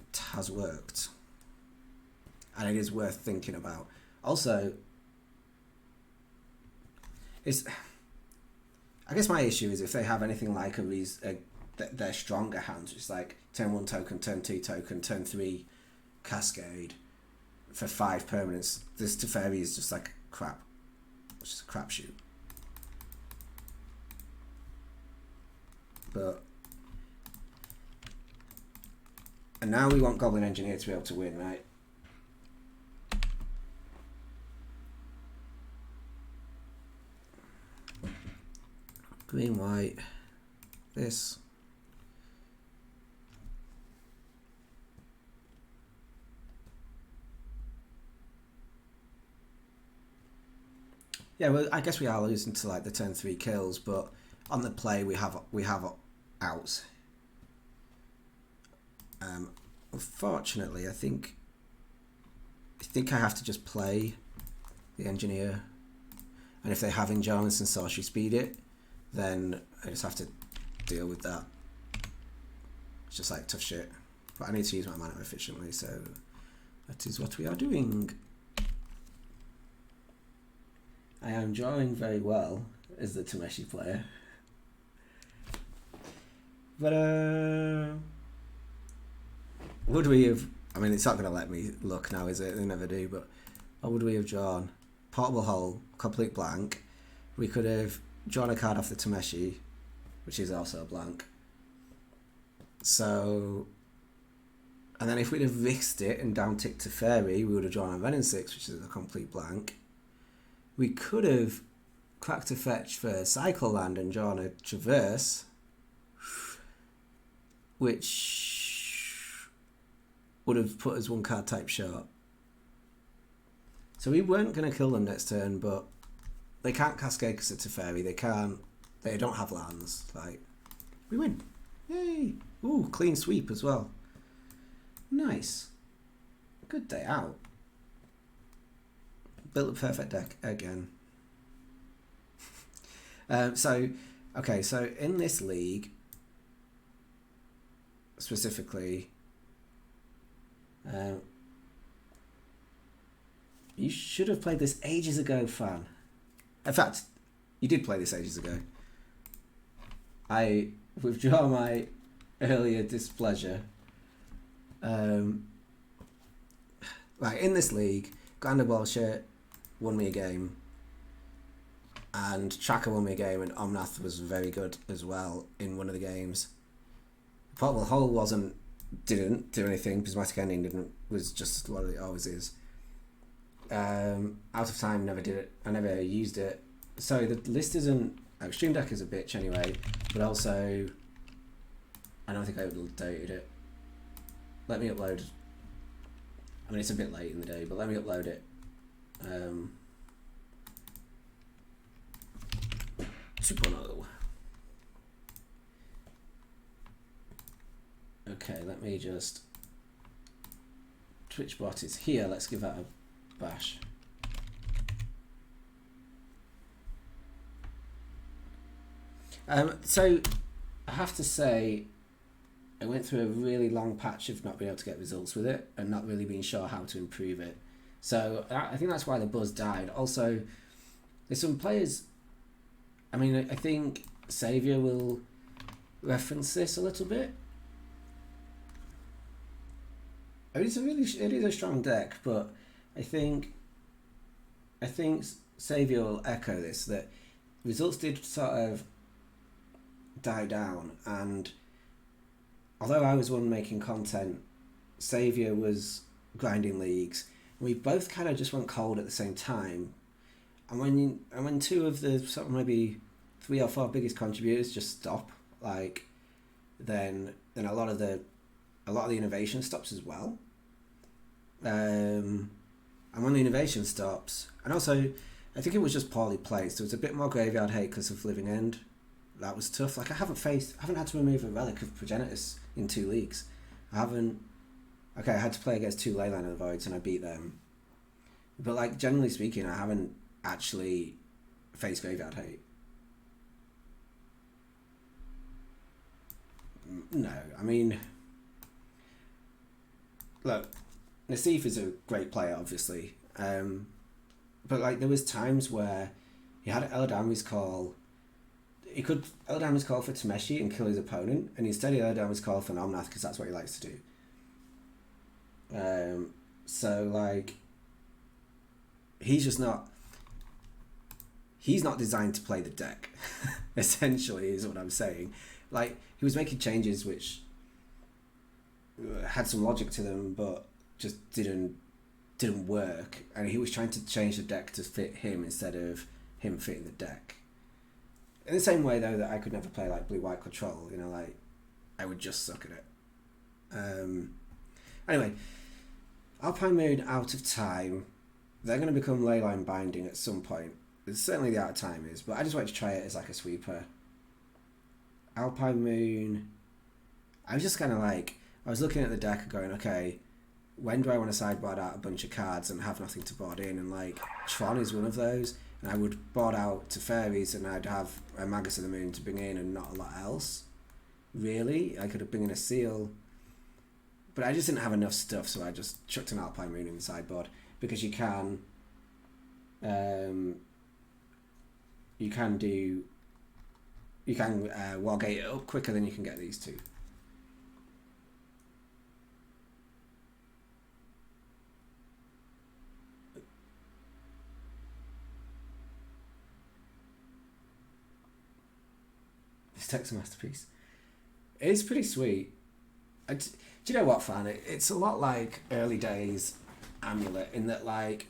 it has worked. And it is worth thinking about. Also, I guess my issue is if they have anything like their stronger hands, it's like turn 1 token, turn 2 token, turn 3 Cascade for 5 permanents. This Teferi is just like crap. It's just a crapshoot. And now we want Goblin Engineer to be able to win, right? Green, white, this. Yeah, well, I guess we are losing to like the turn 3 kills, but on the play we have outs. Unfortunately, I think I have to just play the Engineer, and if they have Endurance and Sorcery Speed it, then I just have to deal with that. It's just like tough shit. But I need to use my mana efficiently, so that is what we are doing. I am drawing very well as the Tameshi player. But would we have, I mean, it's not going to let me look now, is it? They never do, but what would we have drawn? Portable Hole, complete blank. We could have drawn a card off the Tameshi, which is also a blank. So, and then if we'd have risked it and down-ticked Teferi, we would have drawn a Wrenn and Six, which is a complete blank. We could have cracked a fetch for Cycle Land and drawn a Traverse, which would have put us one card type short. So we weren't going to kill them next turn, but they can't Cascade because it's Teferi. They don't have lands. Like, we win. Yay! Ooh, clean sweep as well. Nice. Good day out. Built a perfect deck again. So in this league, specifically, you should have played this ages ago, fan. In fact, you did play this ages ago. I withdraw my earlier displeasure. Right, in this league, Grand Abolisher won me a game, and Tracker won me a game, and Omnath was very good as well in one of the games. Portable Hole didn't do anything. Prismatic Ending was just what it always is. Out of Time never did it. I never used it. So the list isn't. Extreme Deck is a bitch anyway, but also I don't think I updated it. Let me upload. I mean, it's a bit late in the day, but let me upload it. Okay, let me just. Twitchbot is here. Let's give that a bash. So I have to say, I went through a really long patch of not being able to get results with it and not really being sure how to improve it. So I think that's why the buzz died. Also, there's some players. I mean, I think Saviour will reference this a little bit. I mean, it is a strong deck, but I think Saviour will echo this, that results did sort of die down, and although I was one making content, Saviour was grinding leagues, and we both kind of just went cold at the same time. And when two of the sort of maybe 3 or 4 biggest contributors just stop, like then a lot of the innovation stops as well. And when the innovation stops, and also I think it was just poorly placed. There was a bit more graveyard hate because of Living End. That was tough. Like I haven't had to remove a Relic of Progenitus in 2 leagues. I had to play against 2 Leyline of the Voids and I beat them. But like generally speaking, I haven't actually faced graveyard hate. No, I mean, look, Nassif is a great player, obviously. But like there was times where he had Eladamri's call. He could Eladamri's call for Tameshi and kill his opponent, and instead he Eladamri's call for Omnath because that's what he likes to do. So like, he's not designed to play the deck. Essentially, is what I'm saying. Like he was making changes which had some logic to them, but just didn't work, and he was trying to change the deck to fit him instead of him fitting the deck. In the same way, though, that I could never play like Blue-White Control, like I would just suck at it. Anyway, Alpine Moon Out of Time. They're going to become Leyline Binding at some point. It's certainly the Out of Time is, but I just wanted to try it as like a sweeper. Alpine Moon. I was just kind of like, I was looking at the deck and going, okay, when do I want to sideboard out a bunch of cards and have nothing to board in? And like Tron is one of those, and I would board out Teferis and I'd have a Magus of the Moon to bring in and not a lot else. Really, I could have bring in a Seal, but I just didn't have enough stuff, so I just chucked an Alpine Moon in the sideboard because you can Wargate it up quicker than you can get these two. This tech's a masterpiece. It is pretty sweet. Do you know what, Fan? It's a lot like early days Amulet in that, like...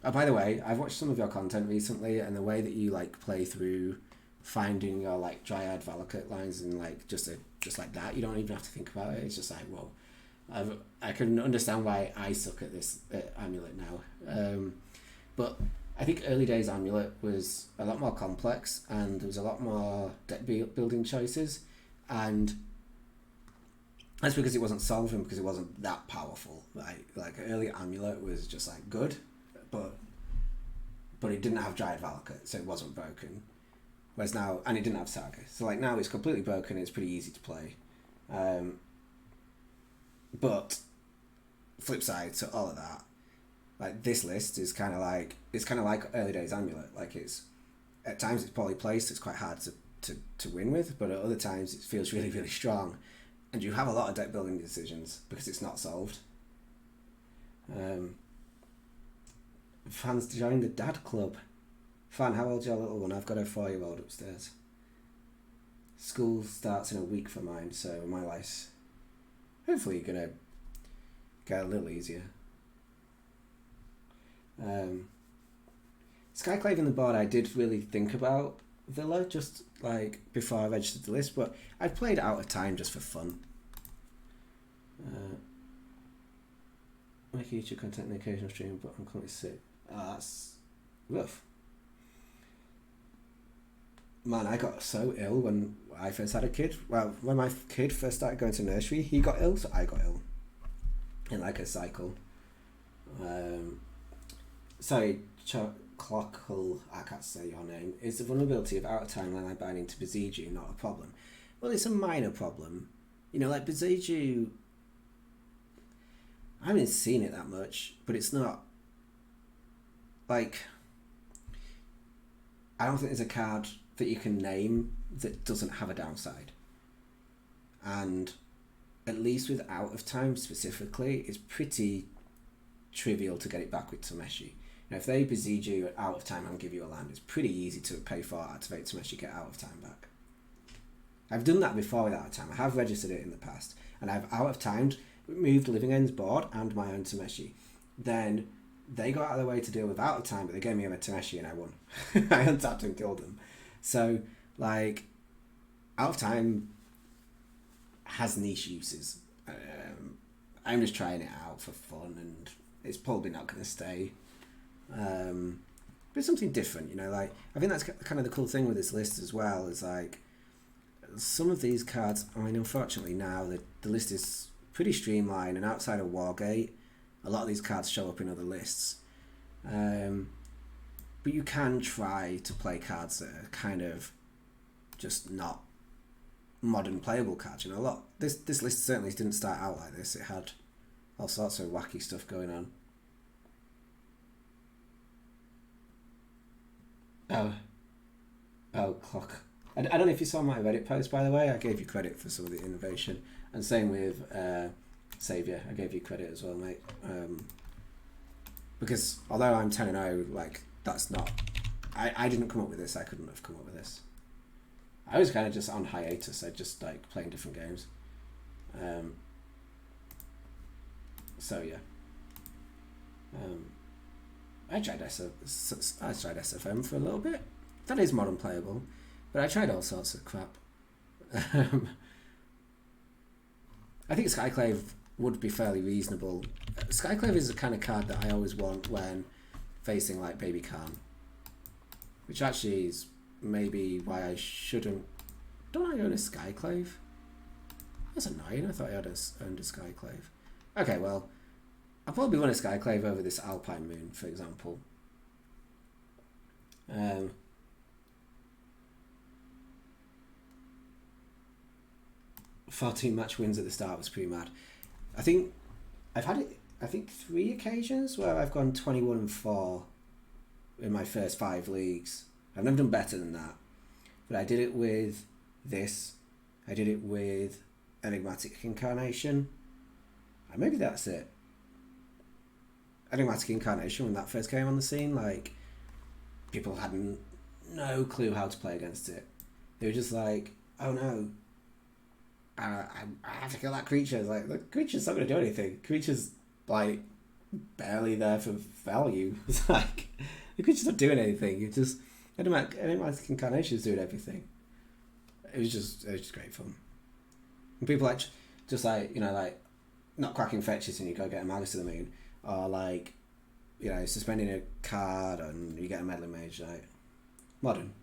Oh, by the way, I've watched some of your content recently, and the way that you, like, play through finding your, like, Dryad Valakut lines and, like, just like that, you don't even have to think about it. It's just like, whoa. I can understand why I suck at this Amulet now. But I think early days Amulet was a lot more complex, and there was a lot more deck building choices, and that's because it wasn't solving, because it wasn't that powerful. Like early Amulet was just like good, but it didn't have Dryad Valakut, so it wasn't broken. Whereas now, and it didn't have Saga, so like now it's completely broken. It's pretty easy to play. But flip side to all of that, like this list is kind of like early days Amulet. Like it's at times it's poorly placed. It's quite hard to win with, but at other times it feels really, really strong. And you have a lot of deck building decisions because it's not solved. Fans join the dad club. Fan, how old's your little one? I've got a 4-year-old upstairs. School starts in a week for mine, so my life's hopefully gonna get a little easier. Skyclave in the board, I did really think about Villa just like before I registered the list, but I played Out of Time just for fun. Make YouTube content in the occasional stream, but I'm currently sick. That's rough. Man, I got so ill when I first had a kid. Well, when my kid first started going to nursery, he got ill, so I got ill. In like a cycle. Sorry, Clockle, I can't say your name. Is the vulnerability of Out of Time when I bind into Boseiju not a problem? Well, it's a minor problem. You know, like Boseiju, I haven't seen it that much, but it's not like, I don't think there's a card that you can name that doesn't have a downside. And at least with Out of Time specifically, it's pretty trivial to get it back with Tameshi. Now, if they Boseiju at Out of Time and give you a land, it's pretty easy to pay for, activate Tameshi, get Out of Time back. I've done that before with Out of Time. I have registered it in the past, and I've Out of Timed, moved Living End's board and my own Tameshi. Then they got out of the way to deal with Out of Time, but they gave me a Tameshi and I won. I untapped and killed them. So, like, Out of Time has niche uses. I'm just trying it out for fun, and it's probably not going to stay. But it's something different, you know. Like, I think that's kind of the cool thing with this list as well. Is like some of these cards. I mean, unfortunately now the list is pretty streamlined, and outside of Wargate, a lot of these cards show up in other lists. But you can try to play cards that are kind of just not modern playable cards. You know, a lot. This list certainly didn't start out like this. It had all sorts of wacky stuff going on. Oh, clock. I don't know if you saw my Reddit post, by the way. I gave you credit for some of the innovation. And same with Saviour. I gave you credit as well, mate. Because although I'm 10-0, like, that's not... I didn't come up with this. I couldn't have come up with this. I was kind of just on hiatus. I just, like, playing different games. So, yeah. I tried SFM for a little bit. That is modern playable, but I tried all sorts of crap. I think Skyclave would be fairly reasonable. Skyclave is the kind of card that I always want when facing like Baby Khan, which actually is maybe why I shouldn't. Don't I own a Skyclave? That's annoying. I thought I owned a Skyclave. Okay, well, I'll probably run a Skyclave over this Alpine Moon, for example. 14 match wins at the start was pretty mad. I think I've had it. I think 3 occasions where I've gone 21-4 in my first 5 leagues. I've never done better than that, but I did it with this. I did it with Enigmatic Incarnation. And maybe that's it. Enigmatic Incarnation, when that first came on the scene, like, people had no clue how to play against it. They were just like, oh no, I have to kill that creature. It's like, the creature's not going to do anything. The creature's, like, barely there for value. It's like, the creature's not doing anything. It just, Enigmatic Incarnation's doing everything. It was just great fun. And people, like, just, like, you know, like, not cracking fetches and you go get a Magus to the Moon, or, like, you know, suspending a card and you get a Meddling Mage, like, modern.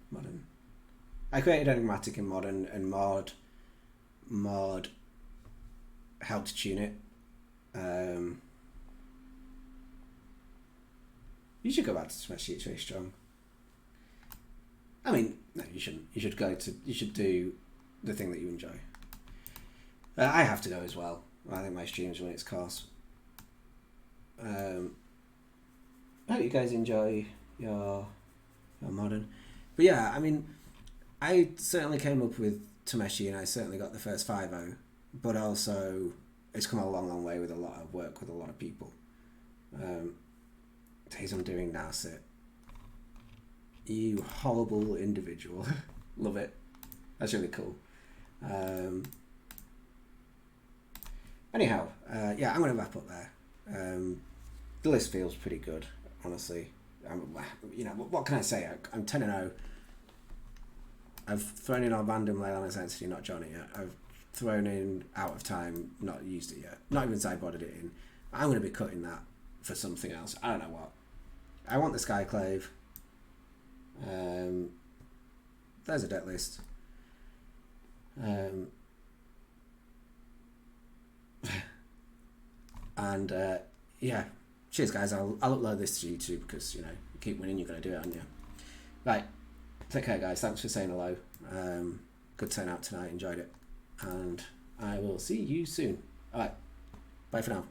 I created Enigmatic in Modern, and mod helped tune it. You should go back to Tameshi. It's really strong. I mean, no, you shouldn't. You should do the thing that you enjoy. I have to go as well. I think my streams run its course. I hope you guys enjoy your Modern. But yeah, I mean, I certainly came up with Tameshi and I certainly got the first 5-0, but also it's come a long way with a lot of work with a lot of people. Days I'm doing Narset. You horrible individual. Love it. That's really cool. Anyhow, yeah, I'm going to wrap up there. The list feels pretty good, honestly. You know, what can I say? I'm 10-0. I've thrown in our random Leyline Entity, not drawn it yet. I've thrown in Out of Time, not used it yet. Not even sideboarded it in. I'm going to be cutting that for something else. I don't know what. I want the Skyclave. There's a deck list. And yeah, cheers guys. I'll upload this to YouTube because, you know, you keep winning, you're going to do it, aren't you? Right. Take care, guys. Thanks for saying hello. Good turnout tonight. Enjoyed it. And I will see you soon. All right. Bye for now.